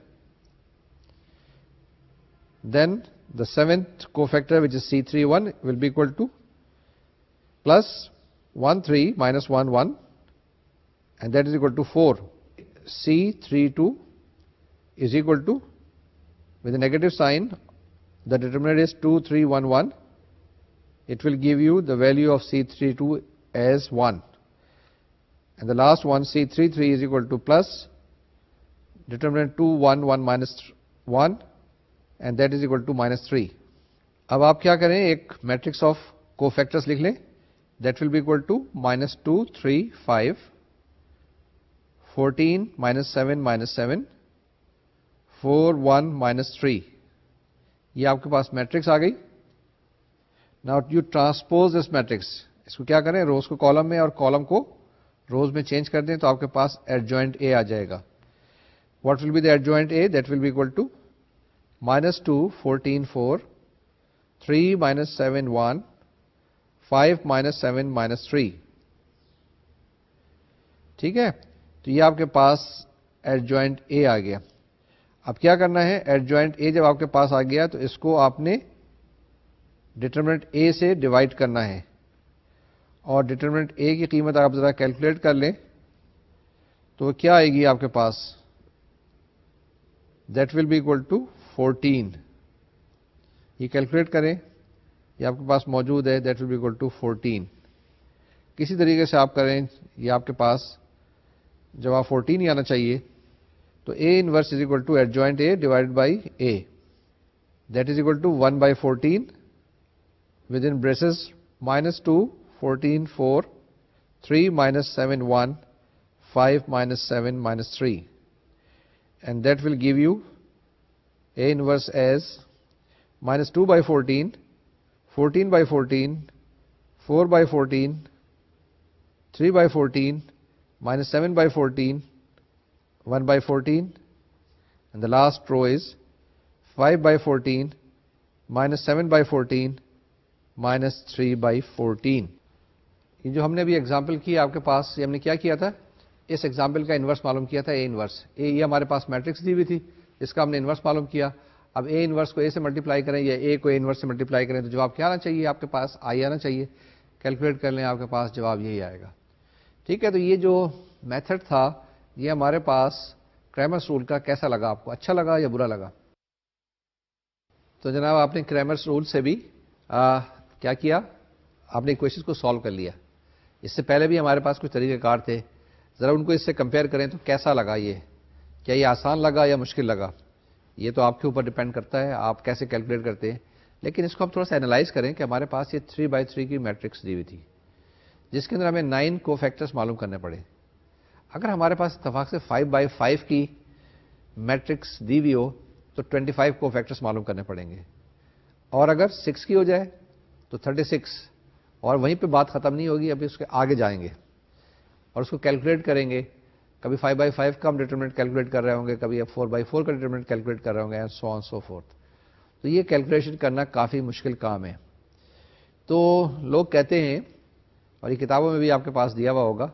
Then the seventh cofactor, which is C31, will be equal to plus 1 3 minus 1 1, and that is equal to 4. C32 is equal to, with a negative sign, the determinant is 2 3 1 1. It will give you the value of C32 as 1. And the last one, C33, is equal to plus determinant 2 1 1 minus 1, and that is equal to minus 3. اب آپ کیا کریں, ایک matrix of کو factors لکھ لیں. That will be equal to minus 2 3 5 14 minus 7 minus 7 4 1 minus 3. یہ آپ کے پاس میٹرکس آ گئی. Now you transpose this matrix. اس کو کیا کریں, روز کو کالم میں اور کالم کو روز میں چینج کر دیں, تو آپ کے پاس adjoint A آ جائے گا. What will be the adjoint A? That will be equal to minus 2 14 4 3 minus 7 1 5 minus 7 minus 3. ٹھیک ہے, تو یہ آپ کے پاس ایڈجوائنٹ اے آ گیا. اب کیا کرنا ہے, ایڈجوائنٹ اے جب آپ کے پاس آ گیا تو اس کو آپ نے ڈٹرمنٹ اے سے ڈیوائڈ کرنا ہے, اور ڈٹرمنٹ اے کی قیمت آپ ذرا کیلکولیٹ کر لیں تو کیا آئے گی آپ کے پاس, that will be equal to 14. یہ کیلکولیٹ کریں, یہ آپ کے پاس موجود ہے, that will be equal to 14. کسی طریقے سے آپ کریں, یہ آپ کے پاس جواب 14 ہی آنا چاہیے. تو A inverse is equal to adjoint A divide by A, that is equal to 1 by 14 with in braces minus 2 14 4 3 minus 7 1 5 minus 7 minus 3, and that will give you A inverse as minus 2 by 14, 14 by 14, 4 by 14, 3 by 14, minus 7 by 14, 1 by 14, and the last row is 5 by 14, minus 7 by 14, -3/14. یہ جو ہم نے ابھی example کی آپ کے پاس، یہ ہم نے کیا کیا تھا، اس ایگزامپل کا انورس معلوم کیا تھا، اے انورس. اے یہ ہمارے پاس میٹرکس دی ہوئی تھی، اس کا ہم نے انورس معلوم کیا. اب اے انورس کو اے سے ملٹیپلائی کریں یا اے کو اے انورس سے ملٹیپلائی کریں تو جواب کیا آنا چاہیے آپ کے پاس، آئی آنا چاہیے. کیلکولیٹ کر لیں، آپ کے پاس جواب یہی آئے گا. ٹھیک ہے، تو یہ جو میتھڈ تھا یہ ہمارے پاس کریمرس رول کا کیسا لگا آپ کو، اچھا لگا یا برا لگا؟ تو جناب آپ نے کریمرس رول سے بھی کیا کیا، آپ نے ایکویشنز کو سالو کر لیا. اس سے پہلے بھی ہمارے پاس کچھ طریقہ کار تھے، ذرا ان کو اس سے کمپیئر کریں تو کیسا لگا، یہ کیا یہ آسان لگا یا مشکل لگا؟ یہ تو آپ کے اوپر ڈیپینڈ کرتا ہے آپ کیسے کیلکولیٹ کرتے ہیں. لیکن اس کو ہم تھوڑا سا اینالائز کریں کہ ہمارے پاس یہ 3/3 کی میٹرکس دی ہوئی تھی جس کے اندر ہمیں 9 کو فیکٹرس معلوم کرنے پڑے. اگر ہمارے پاس اتفاق سے 5/5 کی میٹرکس دی ہوئی ہو تو 25 کو فیکٹرس معلوم کرنے پڑیں گے، اور اگر 6 کی ہو جائے تو 36. اور وہیں پہ بات ختم نہیں ہوگی، ابھی اس کے آگے جائیں گے اور اس کو کیلکولیٹ کریں گے. کبھی 5/5 کا ہم ڈیٹرمنٹ کیلکولیٹ کر رہے ہوں گے، کبھی 4/4 کا ڈیٹرمنٹ کیلکولیٹ کر رہے ہوں گے، and so on so forth. تو یہ کیلکولیشن کرنا کافی مشکل کام ہے. تو لوگ کہتے ہیں، اور یہ کتابوں میں بھی آپ کے پاس دیا ہوا ہوگا،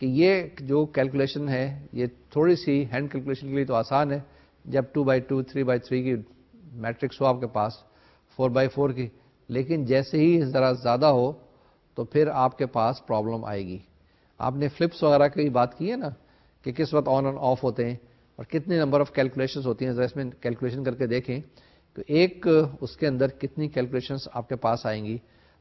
کہ یہ جو کیلکولیشن ہے یہ تھوڑی سی ہینڈ کیلکولیشن کے لیے تو آسان ہے جب 2/2 3/3 کی میٹرکس ہو آپ کے پاس، 4/4 کی، لیکن جیسے ہی ذرا زیادہ ہو تو پھر آپ کے پاس پرابلم آئے گی. آپ نے فلپس وغیرہ کی بات کی ہے نا، کہ کس وقت آن اور آف ہوتے ہیں اور کتنے نمبر آف کیلکولیشنز ہوتی ہیں. ذرا اس میں کیلکولیشن کر کے دیکھیں کہ ایک اس کے اندر کتنی کیلکولیشنز آپ کے پاس آئیں گی.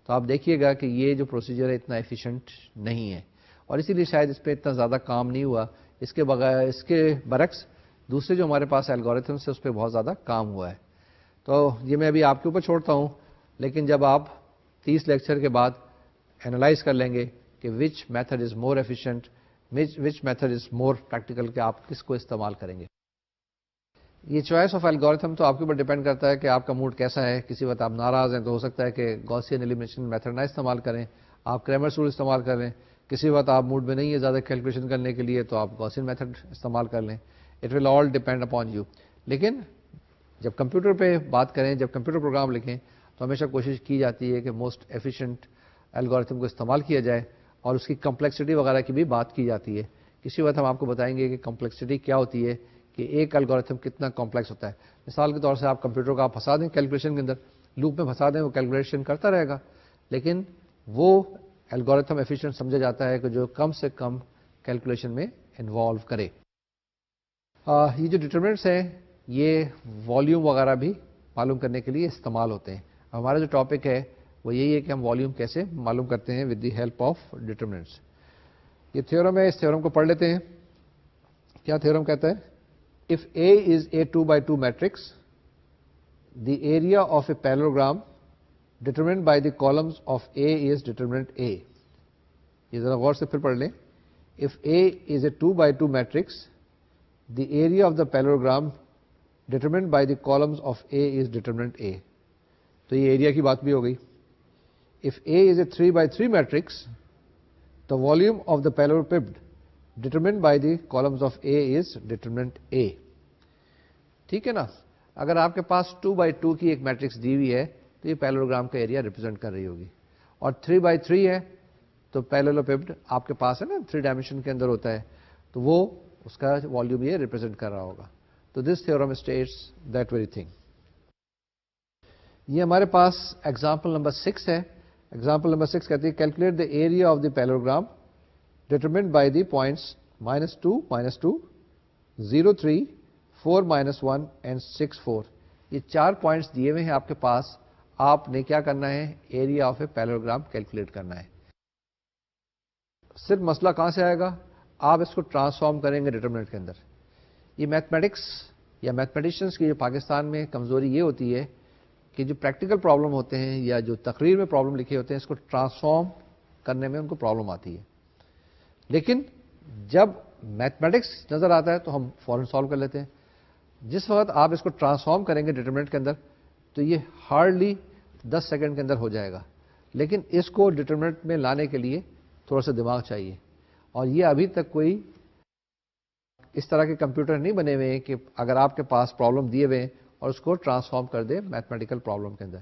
تو آپ دیکھیے گا کہ یہ جو پروسیجر ہے اتنا ایفیشینٹ نہیں ہے، اور اسی لیے شاید اس پہ اتنا زیادہ کام نہیں ہوا. اس کے بغیر، اس کے برعکس دوسرے جو ہمارے پاس الگوریتھمس ہے اس پہ بہت زیادہ کام ہوا ہے. تو یہ میں ابھی آپ کے اوپر چھوڑتا ہوں، لیکن جب آپ 30 لیکچر کے بعد اینالائز کر لیں گے کہ which method is more efficient, which method is more practical, کہ آپ کس کو استعمال کریں گے. یہ چوائس آف الگوریتھم تو آپ کے اوپر ڈیپینڈ کرتا ہے کہ آپ کا موڈ کیسا ہے. کسی وقت آپ ناراض ہیں تو ہو سکتا ہے کہ گاؤسین ایلیمینیشن میتھڈ نہ استعمال کریں، آپ کریمرس رول استعمال کر لیں. کسی وقت آپ موڈ میں نہیں ہے زیادہ کیلکولیشن کرنے کے لیے تو آپ گاؤسین میتھڈ استعمال کر لیں. It will all depend upon you. لیکن جب کمپیوٹر پہ بات کریں، جب کمپیوٹر پروگرام لکھیں تو ہمیشہ کوشش کی جاتی ہے کہ موسٹ ایفیشینٹ الگوریتھم کو استعمال کیا جائے، اور اس کی کمپلیکسٹی وغیرہ کی بھی بات کی جاتی ہے. کسی وقت ہم آپ کو بتائیں گے کہ کمپلیکسٹی کیا ہوتی ہے، کہ ایک الگوریتھم کتنا کمپلیکس ہوتا ہے. مثال کے طور سے آپ کمپیوٹر کو آپ پھنسا دیں کیلکولیشن کے اندر، لوپ میں پھنسا دیں، وہ کیلکولیشن کرتا رہے گا، لیکن وہ الگوریتھم ایفیشینٹ سمجھا جاتا ہے کہ جو کم سے کم کیلکولیشن میں انوالو کرے. یہ جو ڈٹرمنٹس ہیں یہ والیوم وغیرہ بھی معلوم کرنے کے لیے استعمال ہوتے ہیں. ہمارا جو ٹاپک ہے وہ یہی ہے کہ ہم والیوم کیسے معلوم کرتے ہیں with the help of determinants. یہ تھیورم ہے، اس تھیورم کو پڑھ لیتے ہیں. کیا تھیورم کہتا ہے؟ If A is a 2/2 matrix, the area of a parallelogram determined by the columns of A is determinant A. یہ ذرا غور سے پھر پڑھ لیں. If A is a 2/2 matrix, the area of the parallelogram determined by the columns of A is determinant A. تو یہ area کی بات بھی ہو گئی. If A is a 3/3 matrix, the volume of the parallelepiped determined by the columns of A is determinant A. ٹھیک ہے نا. اگر آپ کے پاس 2/2 کی ایک میٹرکس دی ہوئی ہے تو یہ پیرالوگرام کا ایریا ریپرزینٹ کر رہی ہوگی، اور 3/3 ہے تو پیرالوپپڈ آپ کے پاس ہے نا 3 ڈائمینشن کے اندر ہوتا ہے، تو وہ اس کا والیوم یہ ریپرزینٹ کر رہا ہوگا. تو this theorem states that very thing. یہ ہمارے پاس ایگزامپل نمبر 6 ہے. ایگزامپل نمبر 6 کہتے ہیں calculate the area of the parallelogram determined by the points -2 -2 0 3 4 -1 and 6 4. یہ 4 پوائنٹس دیے ہوئے ہیں آپ کے پاس. آپ نے کیا کرنا ہے؟ ایریا آف اے پیرالوگرام کیلکولیٹ کرنا ہے. صرف مسئلہ کہاں سے آئے گا؟ آپ اس کو ٹرانسفارم کریں گے ڈیٹرمنٹ کے اندر. یہ میتھمیٹکس یا میتھمیٹیشینس کی جو پاکستان میں کمزوری یہ ہوتی ہے کہ جو پریکٹیکل پرابلم ہوتے ہیں یا جو تقریر میں پرابلم لکھے ہوتے ہیں اس کو ٹرانسفارم کرنے میں ان کو پرابلم آتی ہے. لیکن جب میتھمیٹکس نظر آتا ہے تو ہم فوراً سالو کر لیتے ہیں. جس وقت آپ اس کو ٹرانسفارم کریں گے ڈیٹرمنٹ کے اندر تو یہ ہارڈلی 10 سیکنڈ کے اندر ہو جائے گا. لیکن اس کو ڈیٹرمنٹ میں لانے کے لیے تھوڑا سا دماغ چاہیے، اور یہ ابھی تک کوئی اس طرح کے کمپیوٹر نہیں بنے ہوئے ہیں کہ اگر آپ کے پاس پرابلم دیے ہوئے ہیں اور اس کو ٹرانسفارم کر دے میتھمیٹیکل پرابلم کے اندر.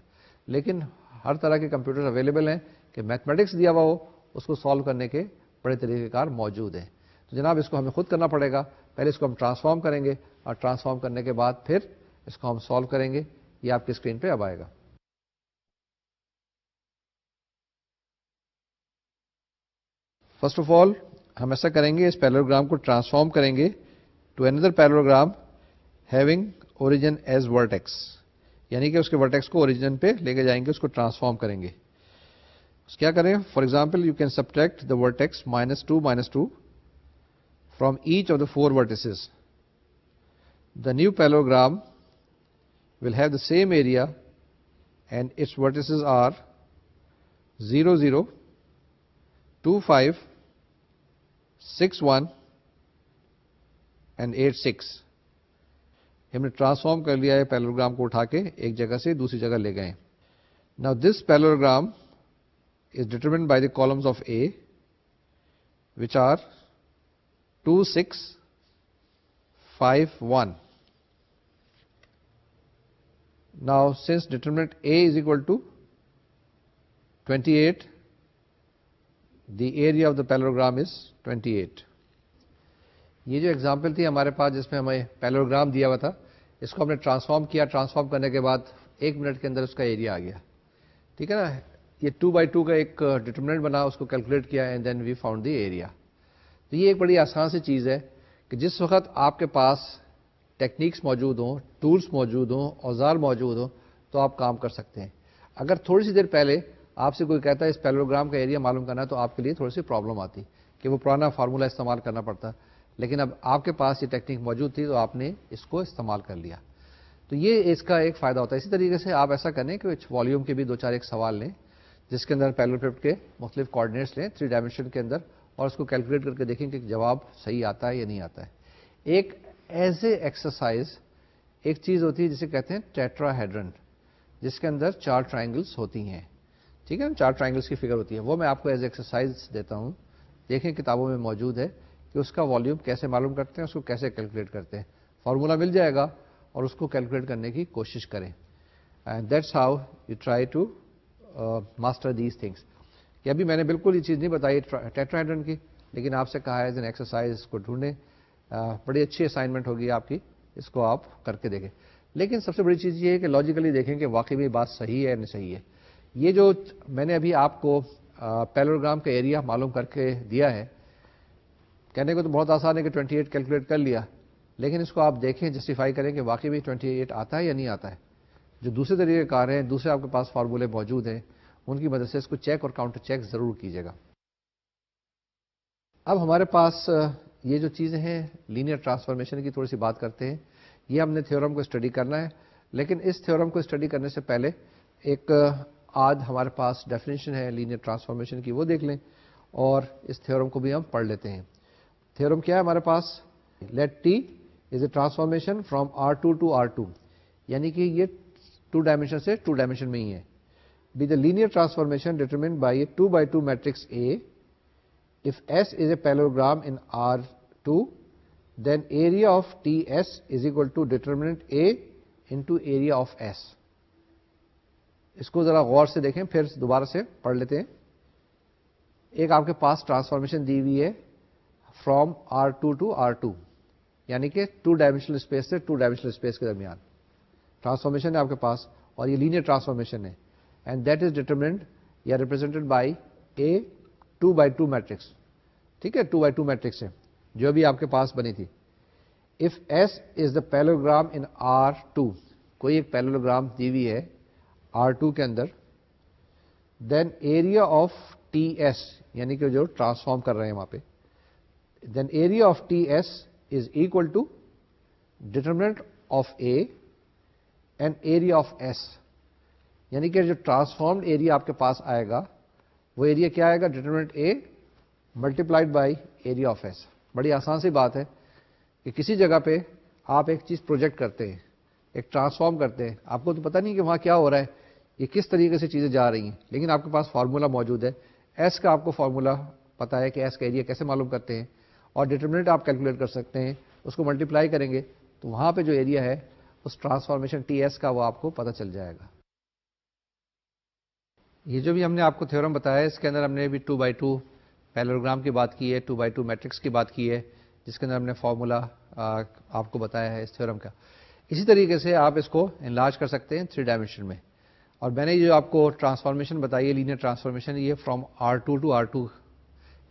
لیکن ہر طرح کے کمپیوٹر اویلیبل ہیں کہ میتھمیٹکس دیا ہوا ہو اس کو سالو کرنے کے بڑے طریقہ کار موجود ہیں. تو جناب اس کو ہمیں خود کرنا پڑے گا. پہلے اس کو ہم ٹرانسفارم کریں گے اور ٹرانسفارم کرنے کے بعد پھر اس کو ہم سالو کریں گے. یہ آپ کی اسکرین پہ اب آئے گا. فرسٹ آف آل ہم ایسا کریں گے, اس پیرالوگرام کو ٹرانسفارم کریں گے ٹو اندر parallelogram having origin as vertex, یعنی کہ اس کے ورٹیکس کو اوریجن پہ لے کے جائیں گے, اس کو ٹرانسفارم کریں گے. کیا کریں, for example you can subtract the vertex -2 from each of the 4 vertices. The new parallelogram will have the same area and its vertices are 0, 0, 2, 5, 6, 1 and 8, 6. ہم نے ٹرانسفارم کر لیا ہے پیرالوگرام کو, اٹھا کے ایک جگہ سے دوسری جگہ لے گئے. Now this parallelogram is determined by the columns of A, which are 2, 6, 5, 1. Now since determinant A is equal to 28, the area of the parallelogram is 28. یہ جو ایگزامپل تھی ہمارے پاس جس میں ہمیں پیرالوگرام دیا ہوا تھا, اس کو ہم نے ٹرانسفارم کیا. ٹرانسفارم کرنے کے بعد 1 منٹ کے اندر اس کا ایریا آ گیا. ٹھیک ہے نا, یہ 2/2 کا ایک ڈیٹرمنٹ بنا, اس کو کیلکولیٹ کیا and then we found the area. تو یہ ایک بڑی آسان سی چیز ہے کہ جس وقت آپ کے پاس ٹیکنیکس موجود ہوں, ٹولس موجود ہوں, اوزار موجود ہوں, تو آپ کام کر سکتے ہیں. اگر تھوڑی سی دیر پہلے آپ سے کوئی کہتا ہے اس پیرالوگرام کا ایریا معلوم کرنا ہے, تو آپ کے لیے تھوڑی سی پرابلم آتی کہ وہ پرانا فارمولا استعمال کرنا پڑتا. لیکن اب آپ کے پاس یہ ٹیکنیک موجود تھی تو آپ نے اس کو استعمال کر لیا. تو یہ اس کا ایک فائدہ ہوتا ہے. اسی طریقے سے آپ ایسا کریں کہ والیوم کے بھی 2-4 ایک سوال لیں جس کے اندر پیرالوپرپٹ کے مختلف کوآرڈینیٹس لیں 3 ڈائمینشن کے اندر, اور اس کو کیلکولیٹ کر کے دیکھیں کہ جواب صحیح آتا ہے یا نہیں آتا ہے. ایک ایز اے ایکسرسائز ایک چیز ہوتی ہے جسے کہتے ہیں ٹیٹراہیڈرن, جس کے اندر 4 ٹرائنگلس ہوتی ہیں. ٹھیک ہے, 4 ٹرائنگلس کی فگر ہوتی ہے. وہ میں آپ کو ایز ایکسرسائز دیتا ہوں, دیکھیں کتابوں میں موجود ہے کہ اس کا والیوم کیسے معلوم کرتے ہیں, اس کو کیسے کیلکولیٹ کرتے ہیں. فارمولا مل جائے گا اور اس کو کیلکولیٹ کرنے کی کوشش کریں. And that's how you try to master these things. کہ ابھی میں نے بالکل یہ چیز نہیں بتائی ٹیٹراہیڈرن کی, لیکن آپ سے کہا ہے ایز این ایکسرسائز اس کو ڈھونڈیں. بڑی اچھی اسائنمنٹ ہوگی آپ کی, اس کو آپ کر کے دیکھیں. لیکن سب سے بڑی چیز یہ ہے کہ لاجیکلی دیکھیں کہ واقعی میں بات صحیح ہے یا نہیں صحیح ہے. یہ جو میں نے ابھی آپ کو پیرالوگرام کا ایریا معلوم کر کے دیا ہے, کہنے کو تو بہت آسان ہے کہ 28 کیلکولیٹ کر لیا, لیکن اس کو آپ دیکھیں, جسٹیفائی کریں کہ واقعی بھی 28 آتا ہے یا نہیں آتا ہے. جو دوسرے طریقے کار ہیں, دوسرے آپ کے پاس فارمولے موجود ہیں, ان کی مدد سے اس کو چیک اور کاؤنٹر چیک ضرور کیجیے گا. اب ہمارے پاس یہ جو چیزیں ہیں لینئر ٹرانسفارمیشن کی تھوڑی سی بات کرتے ہیں. یہ ہم نے تھیورم کو اسٹڈی کرنا ہے, لیکن اس تھیورم کو اسٹڈی کرنے سے پہلے ایک آج ہمارے پاس ڈیفینیشن ہے لینئر ٹرانسفارمیشن کی, وہ دیکھ لیں اور اس تھیورم کو بھی ہم پڑھ لیتے ہیں. تھیورم کیا ہے ہمارے پاس, let T is a transformation from R2 to R2, یعنی کہ یہ 2 ڈائمینشن سے 2 ڈائمینشن میں ہی ہے. Be the linear transformation determined by a 2/2 matrix A. If S is a parallelogram in R2, then area of TS is equal to determinant A into area of S. اس کو ذرا غور سے دیکھیں, پھر دوبارہ سے پڑھ لیتے ہیں. ایک آپ کے پاس ٹرانسفارمیشن دی ہوئی ہے فرام R2 ٹو R2, یعنی کہ 2 ڈائمینشنل اسپیس سے 2 ڈائمینشنل اسپیس کے درمیان ٹرانسفارمیشن ہے آپ کے پاس, اور یہ لینئر ٹرانسفارمیشن ہے. And that is determined یا represented by a 2/2 matrix. ٹھیک ہے, 2/2 matrix ہے جو ابھی آپ کے پاس بنی تھی. If S is the parallelogram in R2, کوئی ایک پیرالوگرام دی ہوئی ہے R2 کے اندر, then area of TS, یعنی کہ جو ٹرانسفارم کر رہے ہیں وہاں پہ, then area of TS is equal to determinant of A and area of S. یعنی کہ جو ٹرانسفارمڈ ایریا آپ کے پاس آئے گا وہ ایریا کیا آئے گا, determinant A multiplied by area of S. بڑی آسان سی بات ہے کہ کسی جگہ پہ آپ ایک چیز پروجیکٹ کرتے ہیں, ایک ٹرانسفارم کرتے ہیں, آپ کو تو پتہ نہیں کہ وہاں کیا ہو رہا ہے, یہ کس طریقے سے چیزیں جا رہی ہیں, لیکن آپ کے پاس فارمولا موجود ہے. ایس کا آپ کو فارمولا پتا ہے کہ ایس کا ایریا کیسے معلوم کرتے ہیں, اور ڈیٹرمنٹ آپ کیلکولیٹ کر سکتے ہیں. اس کو ملٹیپلائی کریں گے تو وہاں پہ جو ایریا ہے اس ٹرانسفارمیشن ٹی ایس کا وہ آپ کو پتہ چل جائے گا. یہ جو بھی ہم نے آپ کو تھیورم بتایا ہے اس کے اندر ہم نے بھی 2x2 پیرالوگرام کی بات کی ہے, 2x2 میٹرکس کی بات کی ہے, جس کے اندر ہم نے فارمولا آپ کو بتایا ہے اس تھیورم کا. اسی طریقے سے آپ اس کو انلارج کر سکتے ہیں 3 ڈائمینشن میں. اور میں نے جو آپ کو ٹرانسفارمیشن بتائی ہے لینئر ٹرانسفارمیشن, یہ فرام R2 ٹو R2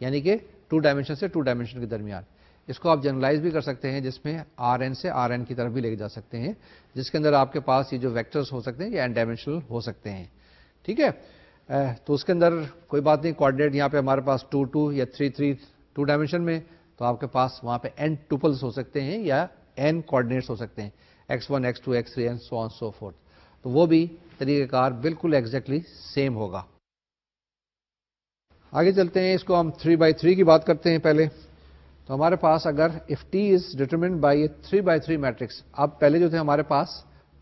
یعنی کہ 2 ڈائمینشن سے 2 ڈائمینشن کے درمیان. اس کو آپ جنرلائز بھی کر سکتے ہیں جس میں Rn سے Rn کی طرف بھی لے جا سکتے ہیں, جس کے اندر آپ کے پاس یہ جو ویکٹرز ہو سکتے ہیں یہ n ڈائمینشنل ہو سکتے ہیں. ٹھیک ہے, تو اس کے اندر کوئی بات نہیں, کوآرڈینیٹ یہاں پہ ہمارے پاس 2 2 یا 3 3 2 ڈائمینشن میں, تو آپ کے پاس وہاں پہ n ٹپلز ہو سکتے ہیں یا n کوآرڈینیٹس ہو سکتے ہیں, x1 x2 x3 and so on so forth. تو وہ بھی طریقہ کار بالکل ایگزیکٹلی سیم ہوگا. آگے چلتے ہیں, اس کو ہم 3x3 کی بات کرتے ہیں پہلے. تو ہمارے پاس اگر if T is determined by a 3x3 matrix, اب پہلے جو تھے ہمارے پاس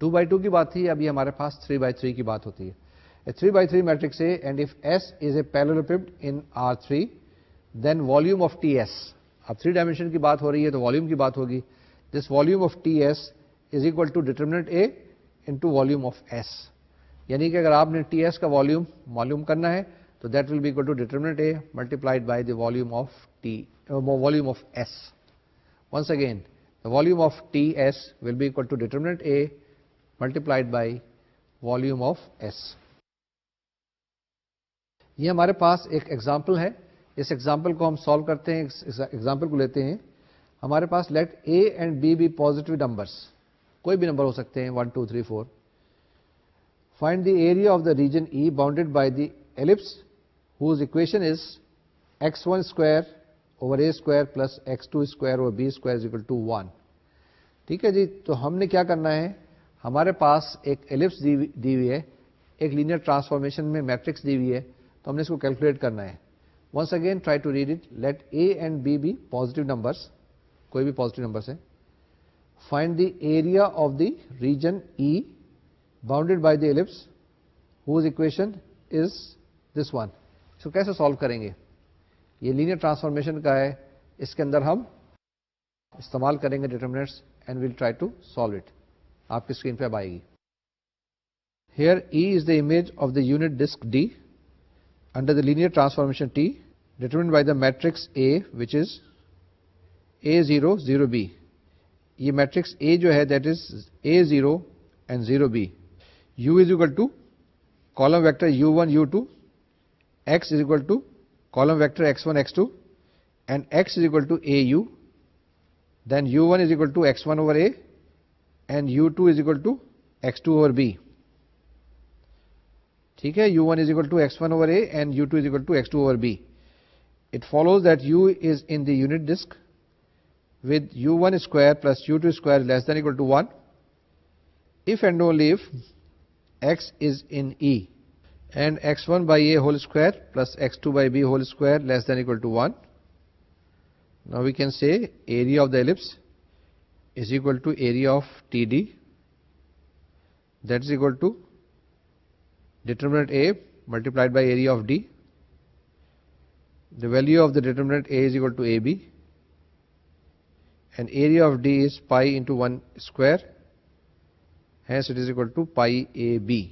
2x2 کی بات تھی, ابھی ہمارے پاس 3x3 کی بات ہوتی ہے. A 3x3 میٹرکس ہے and if S is a parallelepiped in R3 then volume of TS, اب 3 ڈائمینشن کی بات ہو رہی ہے تو والیوم کی بات ہوگی. This volume of TS is equal to determinant A into volume of S, یعنی کہ اگر آپ نے TS کا والیوم معلوم کرنا ہے تو that will be equal to determinant A multiplied by the volume of S. Once again, the volume of TS will be equal to determinant A multiplied by volume of S. یہ ہمارے پاس ایک example ہے, اس example کو ہم solve کرتے ہیں. Example کو لیتے ہیں, ہمارے پاس let A and B be positive numbers, کوئی بھی نمبر ہو سکتے ہیں 1 2 3 4. Find the area of the region E bounded by the ellipse whose equation is x1 square over a square plus x2 square over b square is equal to 1. ٹھیک ہے جی, تو ہم نے کیا کرنا ہے, ہمارے پاس ایک ایلپس دی ہوئی ہے, ایک لینئر ٹرانسفارمیشن میں میٹرکس دی ہوئی ہے, تو ہم نے اس کو کیلکولیٹ کرنا ہے. Once again try to read it, let A and B be positive numbers, کوئی بھی پازیٹیو نمبرس ہیں. Find the area of the region E bounded by the ellipse whose equation is this one. اس کو کیسے solve کریں گے, یہ linear transformation کا ہے, اس کے اندر ہم استعمال کریں گے determinants and we'll try to solve it. آپ کی اسکرین پہ اب آئے گی. Here E is the image of the unit disk D under the linear transformation T determined by the matrix A which is A0 0 B. یہ matrix A جو ہے that is A0 and 0 B. U is equal to column vector U1 U2, x is equal to column vector x1 x2 and x is equal to AU, then U1 is equal to x1 over A and U2 is equal to x2 over B. ٹھیک ہے, U1 is equal to x1 over A and U2 is equal to x2 over B. It follows that U is in the unit disk with U1 square plus U2 square less than equal to 1 if and only if x is in E and x1 by A whole square plus x2 by B whole square less than equal to 1. Now we can say area of the ellipse is equal to area of TD, that is equal to determinant A multiplied by area of D. The value of the determinant A is equal to AB and area of D is pi into 1 square, hence it is equal to pi AB.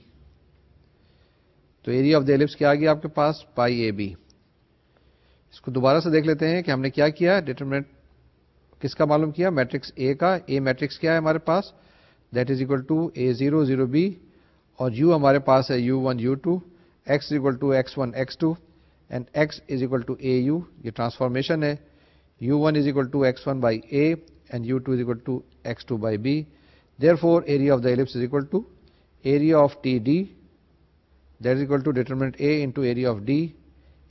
تو area of the ellipse کیا آ گیا آپ کے پاس, پائی اے be. اس کو دوبارہ سے دیکھ لیتے ہیں کہ ہم نے کیا کیا, ڈیٹرمنٹ کس کا معلوم کیا, میٹرکس اے کا. اے میٹرکس کیا ہے ہمارے پاس, that is equal to A0 0 B, اور یو ہمارے پاس ہے U1 U2, x is equal to x1 x2 and x is equal to AU. یہ ٹرانسفارمیشن ہے. U1 is equal to x1 by A and U2 is equal to x2 by B. Therefore area of the ellipse is equal to area of TD, that is equal to determinant A into area of D,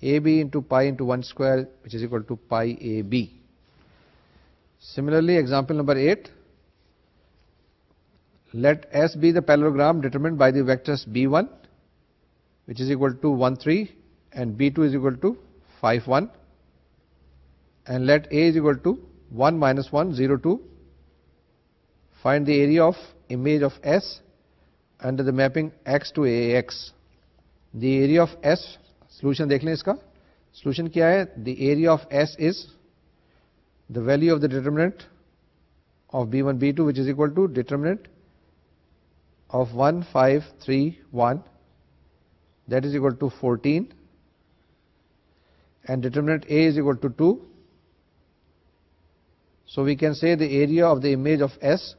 AB into pi into 1 square which is equal to pi AB. Similarly, example number 8, let S be the parallelogram determined by the vectors B1 which is equal to 1 3 and B2 is equal to 5 1, and let A is equal to 1 minus 1 0 2. Find the area of image of S under the mapping X to AX. The area of S, solution دیکھ لیں اس کا. solution کیا ہے, the area of S is the value of the determinant of B1 B2 which is equal to determinant of 1 5 3 1 that is equal to 14, and determinant A is equal to 2. So we can say the area of the image of S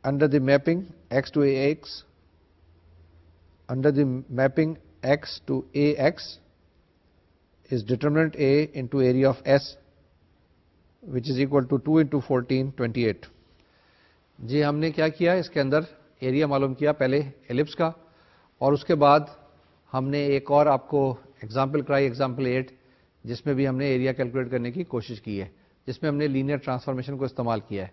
under the mapping x to ax, under the mapping x to ax, is determinant A into area of S, which is equal to 2 into 14, 28. جی ہم نے کیا کیا اس کے another area معلوم کیا پہلے ellipse کا, اور اس کے بعد ہم نے ایک اور آپ کو ایگزامپل کرائی, ایگزامپل 8, جس میں بھی ہم نے ایریا کیلکولیٹ کرنے کی کوشش کی ہے, جس میں ہم نے لینئر ٹرانسفارمیشن کو استعمال کیا ہے.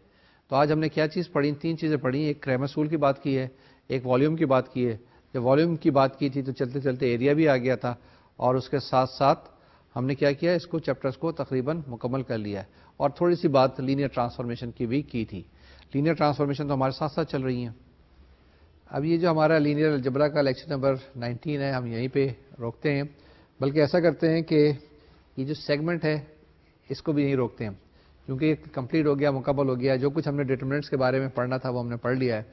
تو آج ہم نے کیا چیز پڑھی, 3 چیزیں پڑھی. ایک کریمر رول کی بات کی ہے, ایک والیوم کی بات کی ہے. جب والیوم کی بات کی تھی تو چلتے چلتے ایریا بھی آ گیا تھا, اور اس کے ساتھ ساتھ ہم نے کیا کیا, اس کو چیپٹرز کو تقریباً مکمل کر لیا ہے, اور تھوڑی سی بات لینئر ٹرانسفارمیشن کی بھی کی تھی. لینئر ٹرانسفارمیشن تو ہمارے ساتھ ساتھ چل رہی ہیں. اب یہ جو ہمارا لینئر الجبرا کا لیکچر نمبر 19 ہے, ہم یہیں پہ روکتے ہیں, بلکہ ایسا کرتے ہیں کہ یہ جو سیگمنٹ ہے اس کو بھی یہیں روکتے ہیں, کیونکہ یہ کمپلیٹ ہو گیا, مکمل ہو گیا. جو کچھ ہم نے ڈیٹرمنٹس کے بارے میں پڑھنا تھا وہ ہم نے پڑھ لیا ہے.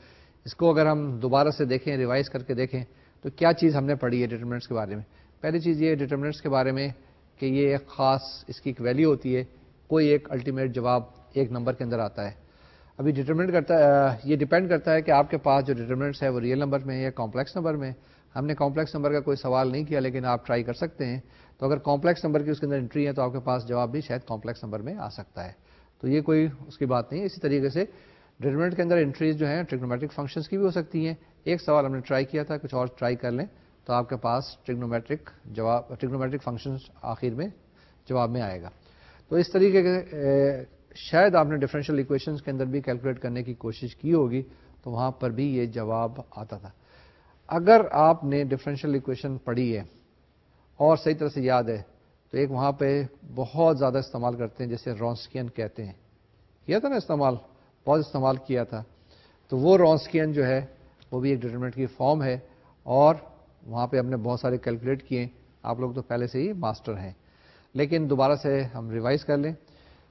اس کو اگر ہم دوبارہ سے دیکھیں, ریوائز کر کے دیکھیں, تو کیا چیز ہم نے پڑھی ہے ڈیٹرمنٹس کے بارے میں. پہلی چیز یہ ڈیٹرمنٹس کے بارے میں کہ یہ ایک خاص اس کی ایک ویلیو ہوتی ہے, کوئی ایک الٹیمیٹ جواب ایک نمبر کے اندر آتا ہے. ابھی ڈیٹرمنٹ کرتا ہے, یہ ڈیپینڈ کرتا ہے کہ آپ کے پاس جو ڈیٹرمنٹس ہے وہ ریئل نمبر میں ہے یا کمپلیکس نمبر میں. ہم نے کمپلیکس نمبر کا کوئی سوال نہیں کیا, لیکن آپ ٹرائی کر سکتے ہیں. تو اگر کمپلیکس نمبر کی اس کے اندر انٹری ہے تو آپ کے پاس جواب بھی شاید کمپلیکس نمبر میں آ سکتا ہے. تو یہ کوئی اس کی بات نہیں. اسی طریقے سے ڈیٹرمنٹ کے اندر انٹریز جو ہیں ٹریگنومیٹرک فنکشنز کی بھی ہو سکتی ہیں. ایک سوال ہم نے ٹرائی کیا تھا, کچھ اور ٹرائی کر لیں تو آپ کے پاس ٹریگنومیٹرک فنکشنز آخر میں جواب میں آئے گا. تو اس طریقے کے شاید آپ نے ڈفرینشیل ایکویشنز کے اندر بھی کیلکولیٹ کرنے کی کوشش کی ہوگی, تو وہاں پر بھی یہ جواب آتا تھا. اگر آپ نے ڈفرینشیل ایکویشن پڑھی ہے اور صحیح طرح سے یاد ہے, تو ایک وہاں پہ بہت زیادہ استعمال کرتے ہیں جیسے رونسکین کہتے ہیں, کیا تھا نا استعمال, بہت استعمال کیا تھا. تو وہ رونسکین جو ہے وہ بھی ایک ڈیٹرمنٹ کی فارم ہے, اور وہاں پہ ہم نے بہت سارے کیلکولیٹ کیے. آپ لوگ تو پہلے سے ہی ماسٹر ہیں, لیکن دوبارہ سے ہم ریوائز کر لیں.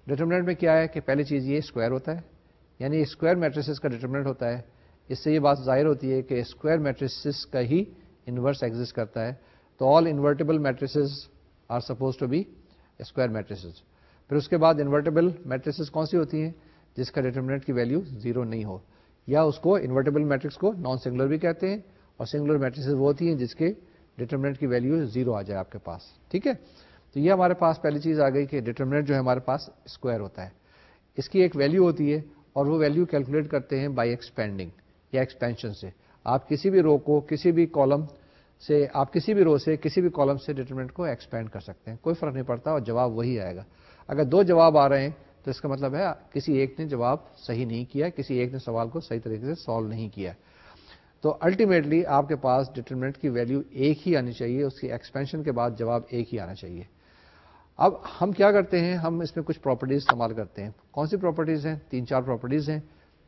ڈیٹرمنٹ میں کیا ہے کہ پہلی چیز یہ اسکوائر ہوتا ہے, یعنی اسکوائر میٹریسز کا ڈیٹرمنٹ ہوتا ہے. اس سے یہ بات ظاہر ہوتی ہے کہ اسکوائر میٹریسز کا ہی انورس ایگزسٹ کرتا ہے. تو all invertible matrices are supposed to be square matrices. پھر اس کے بعد انورٹیبل میٹریسز کون سی ہوتی ہیں, جس کا ڈیٹرمنٹ کی ویلیو زیرو نہیں ہو, یا اس کو انورٹیبل میٹرکس کو نان سنگولر بھی کہتے ہیں, اور سنگولر میٹریسز وہ ہوتی ہیں جس کے ڈیٹرمنٹ کی ویلیو زیرو آ جائے آپ کے پاس. ٹھیک ہے, تو یہ ہمارے پاس پہلی چیز آ گئی کہ ڈیٹرمنٹ جو ہے ہمارے پاس اسکوائر ہوتا ہے. اس کی ایک ویلیو ہوتی ہے, اور وہ ویلیو کیلکولیٹ کرتے ہیں بائی ایکسپینڈنگ یا ایکسپینشن سے. آپ کسی بھی رو کو کسی بھی کالم سے, آپ کسی بھی رو سے کسی بھی کالم سے ڈیٹرمنٹ کو ایکسپینڈ کر سکتے ہیں, کوئی فرق نہیں پڑتا, اور جواب وہی آئے گا. اگر 2 جواب آ رہے ہیں تو اس کا مطلب ہے کسی ایک نے جواب صحیح نہیں کیا, کسی ایک نے سوال کو صحیح طریقے سے سالو نہیں کیا. تو الٹیمیٹلی آپ کے پاس ڈیٹرمنٹ کی ویلیو ایک ہی آنی چاہیے, اس کی ایکسپینشن کے بعد جواب ایک ہی آنا چاہیے. اب ہم کیا کرتے ہیں, ہم اس میں کچھ پراپرٹیز استعمال کرتے ہیں. کون سی پراپرٹیز ہیں, 3-4 پراپرٹیز ہیں,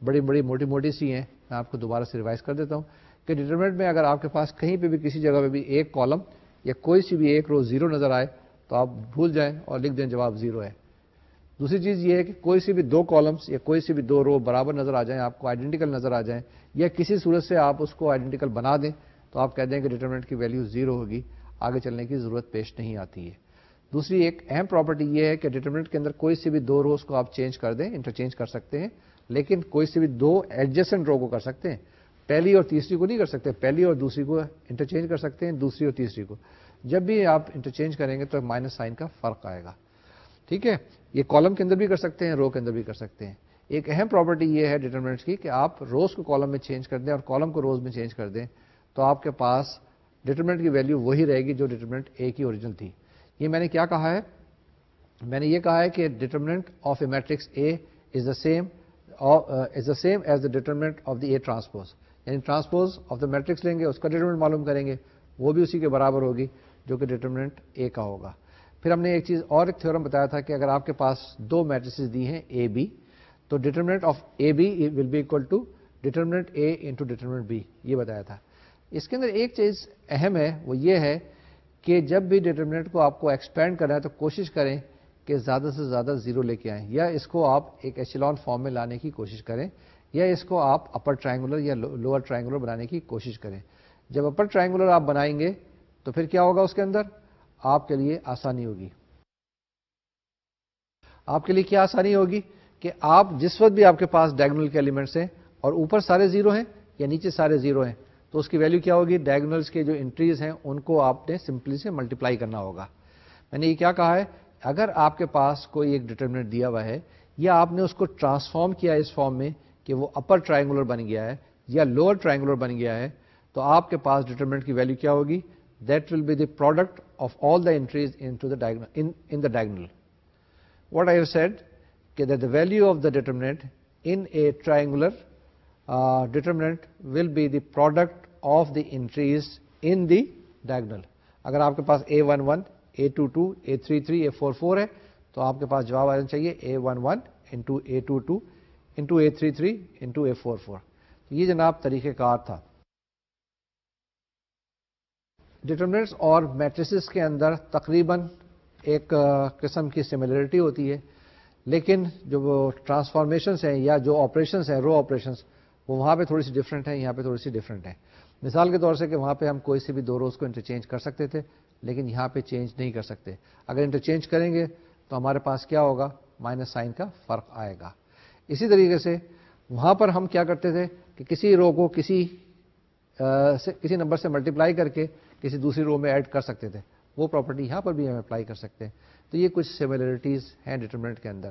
بڑی بڑی موٹی موٹی سی ہیں. میں آپ کو دوبارہ سے ریوائز کر دیتا ہوں کہ ڈیٹرمنٹ میں اگر آپ کے پاس کہیں پہ بھی کسی جگہ پہ بھی ایک کالم یا کوئی سی بھی ایک رو زیرو نظر آئے تو آپ بھول جائیں اور لکھ دیں جواب زیرو ہے. دوسری چیز یہ ہے کہ کوئی سی بھی 2 کالمس یا کوئی سی بھی 2 رو برابر نظر آ جائیں, آپ کو آئیڈینٹیکل نظر آ جائیں, یا کسی صورت سے آپ اس کو آئیڈینٹیکل بنا دیں, تو آپ کہہ دیں کہ ڈیٹرمنٹ کی ویلیو زیرو ہوگی, آگے چلنے کی ضرورت پیش نہیں آتی ہے. دوسری ایک اہم پراپرٹی یہ ہے کہ ڈیٹرمنٹ کے اندر کوئی سی بھی 2 روز کو آپ چینج کر دیں, انٹرچینج کر سکتے ہیں, لیکن کوئی سی بھی 2 ایڈجسنٹ رو کو کر سکتے ہیں. پہلی اور تیسری کو نہیں کر سکتے, پہلی اور دوسری کو انٹرچینج کر سکتے ہیں, دوسری اور تیسری کو. جب بھی آپ انٹرچینج کریں گے تو مائنس سائن کا فرق آئے گا. ٹھیک ہے, یہ کالم کے اندر بھی کر سکتے ہیں, رو کے اندر بھی کر سکتے ہیں. ایک اہم پراپرٹی یہ ہے ڈیٹرمنٹس کی کہ آپ روز کو کالم میں چینج کر دیں اور کالم کو روز میں چینج کر دیں, تو آپ کے پاس ڈیٹرمنٹ کی ویلیو وہی رہے گی جو ڈیٹرمنٹ اے کی اوریجنل تھی. یہ میں نے کیا کہا ہے, میں نے یہ کہا ہے کہ determinant of a matrix a is the same as the determinant of the A transpose. یعنی ٹرانسپوز آف دا میٹرکس لیں گے, اس کا ڈیٹرمنٹ معلوم کریں گے, وہ بھی اسی کے برابر ہوگی جو کہ ڈیٹرمنٹ اے کا ہوگا. پھر ہم نے ایک چیز اور, ایک تھیورم بتایا تھا کہ اگر آپ کے پاس 2 میٹریسز دی ہیں اے بی, تو determinant of A B will be equal to determinant A into determinant B, یہ بتایا تھا. اس کے اندر ایک چیز اہم ہے, وہ یہ ہے کہ جب بھی ڈیٹرمنٹ کو آپ کو ایکسپینڈ کرنا ہے تو کوشش کریں کہ زیادہ سے زیادہ زیرو لے کے آئیں, یا اس کو آپ ایک ایچلون فارم میں لانے کی کوشش کریں, یا اس کو آپ اپر ٹرائنگولر یا لوور ٹرائنگولر بنانے کی کوشش کریں. جب اپر ٹرائنگولر آپ بنائیں گے تو پھر کیا ہوگا اس کے اندر آپ کے لیے آسانی ہوگی. آپ کے لیے کیا آسانی ہوگی کہ آپ جس وقت بھی آپ کے پاس ڈائگنل کے ایلیمنٹس ہیں اور اوپر سارے زیرو ہیں یا نیچے سارے زیرو ہیں تو اس کی ویلیو کیا ہوگی, ڈائگنلس کے جو انٹریز ہیں ان کو آپ نے سمپلی سے ملٹیپلائی کرنا ہوگا. میں نے یہ کیا کہا ہے, اگر آپ کے پاس کوئی ایک ڈٹرمنٹ دیا ہوا ہے یا آپ نے اس کو ٹرانسفارم کیا اس فارم میں کہ وہ اپر ٹرائنگولر بن گیا ہے یا لوور ٹرائنگولر بن گیا ہے, تو آپ کے پاس ڈٹرمنٹ کی ویلیو کیا ہوگی, that will be the product of all the entries in the diagonal. What I have said that the value of the determinant in a triangular determinant will be the product of the entries in the diagonal. اگر آپ کے پاس A11, A22, A33, A44 ہے تو آپ کے پاس جواب آنا چاہیے A11 into A22 into A33 into A44. یہ جناب طریقہ کار تھا. ڈٹرمنٹس اور میٹریسز کے اندر تقریباً ایک قسم کی سملرٹی ہوتی ہے, لیکن جو وہ ٹرانسفارمیشنس ہیں یا جو آپریشنس ہیں رو آپریشنس وہ وہاں پہ تھوڑی سی ڈفرینٹ ہیں, یہاں پہ تھوڑی سی ڈفرینٹ ہیں. مثال کے طور سے کہ وہاں پہ ہم کوئی سے بھی دو روز کو انٹرچینج کر سکتے تھے, لیکن یہاں پہ چینج نہیں کر سکتے. اگر انٹرچینج کریں گے تو ہمارے پاس کیا ہوگا, مائنس سائن کا فرق آئے گا. اسی طریقے سے وہاں پر ہم کیا کرتے تھے کہ کسی رو کو کسی نمبر سے ملٹیپلائی کر کے کسی دوسری رو میں ایڈ کر سکتے تھے. وہ پراپرٹی یہاں پر بھی ہم اپلائی کر سکتے ہیں. تو یہ کچھ سملرٹیز ہیں ڈٹرمنٹ کے اندر.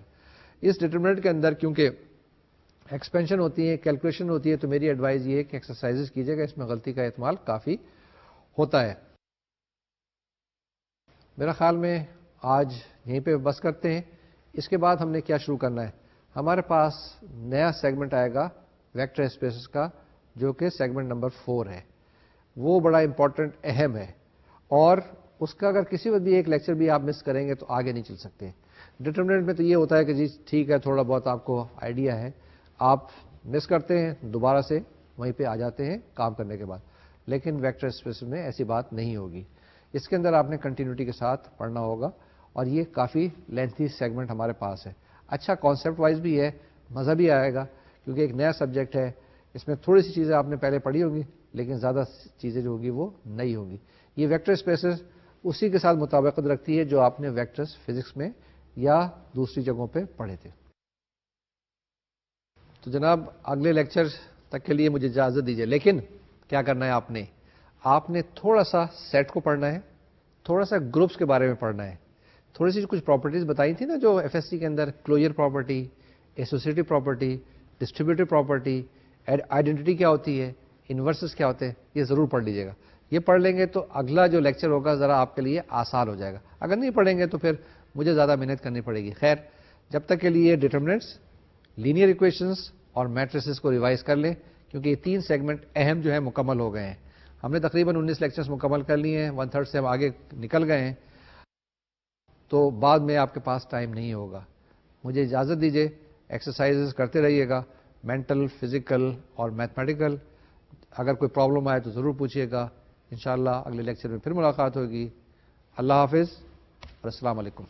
اس ڈٹرمنٹ کے اندر کیونکہ ایکسپینشن ہوتی ہے, کیلکولیشن ہوتی ہے, تو میری ایڈوائز یہ ہے کہ ایکسرسائز کیجیے گا, اس میں غلطی کا احتمال کافی ہوتا ہے. میرا خیال میں آج یہیں پہ بس کرتے ہیں. اس کے بعد ہم نے کیا شروع کرنا ہے, ہمارے پاس نیا سیگمنٹ آئے گا ویکٹر اسپیسز کا, جو کہ سیگمنٹ نمبر 4 ہے. وہ بڑا امپورٹنٹ اہم ہے, اور اس کا اگر کسی وقت بھی ایک لیکچر بھی آپ مس کریں گے تو آگے نہیں چل سکتے. ڈٹرمنٹ میں تو یہ ہوتا ہے کہ جی ٹھیک ہے, تھوڑا بہت آپ کو آئیڈیا ہے, آپ مس کرتے ہیں دوبارہ سے وہیں پہ آ جاتے ہیں کام کرنے کے بعد. لیکن ویکٹر اسپیس میں ایسی بات نہیں ہوگی. اس کے اندر آپ نے کنٹینیوٹی کے ساتھ پڑھنا ہوگا, اور یہ کافی لینتھی سیگمنٹ ہمارے پاس ہے. اچھا کانسیپٹ وائز بھی ہے, مزہ بھی آئے گا, کیونکہ ایک نیا سبجیکٹ ہے. اس میں تھوڑی سی چیزیں آپ نے پہلے پڑھی ہوں گی, لیکن زیادہ چیزیں جو ہوگی وہ نئی ہوں گی. یہ ویکٹر اسپیسز اسی کے ساتھ مطابقت رکھتی ہے جو آپ نے ویکٹرز فزکس میں یا دوسری جگہوں پہ پڑھے تھے. تو جناب اگلے لیکچر تک کے لیے مجھے اجازت دیجیے. لیکن کیا کرنا ہے, آپ نے تھوڑا سا سیٹ کو پڑھنا ہے, تھوڑا سا گروپس کے بارے میں پڑھنا ہے. تھوڑی سی کچھ پراپرٹیز بتائی تھی نا جو ایف ایس سی کے اندر, closure property, associative property, distributive property, identity کیا ہوتی ہے, انورسز کیا ہوتے ہیں, یہ ضرور پڑھ لیجیے گا. یہ پڑھ لیں گے تو اگلا جو لیکچر ہوگا ذرا آپ کے لیے آسان ہو جائے گا. اگر نہیں پڑھیں گے تو پھر مجھے زیادہ محنت کرنی پڑے گی. خیر, جب تک کے لیے ڈٹرمنٹس, لینئر ایکویشنز اور میٹریسز کو ریوائز کر لیں, کیونکہ یہ 3 سیگمنٹ اہم جو ہے مکمل ہو گئے ہیں. ہم نے تقریباً 19 لیکچرز مکمل کر لیے ہیں, 1/3 سے ہم آگے نکل گئے ہیں, تو بعد میں آپ کے پاس ٹائم نہیں ہوگا. مجھے اجازت دیجیے, ایکسرسائز کرتے رہیے گا, مینٹل, فزیکل اور میتھمیٹیکل. اگر کوئی پرابلم آئے تو ضرور پوچھیے گا. انشاءاللہ اگلے لیکچر میں پھر ملاقات ہوگی. اللہ حافظ اور السلام علیکم.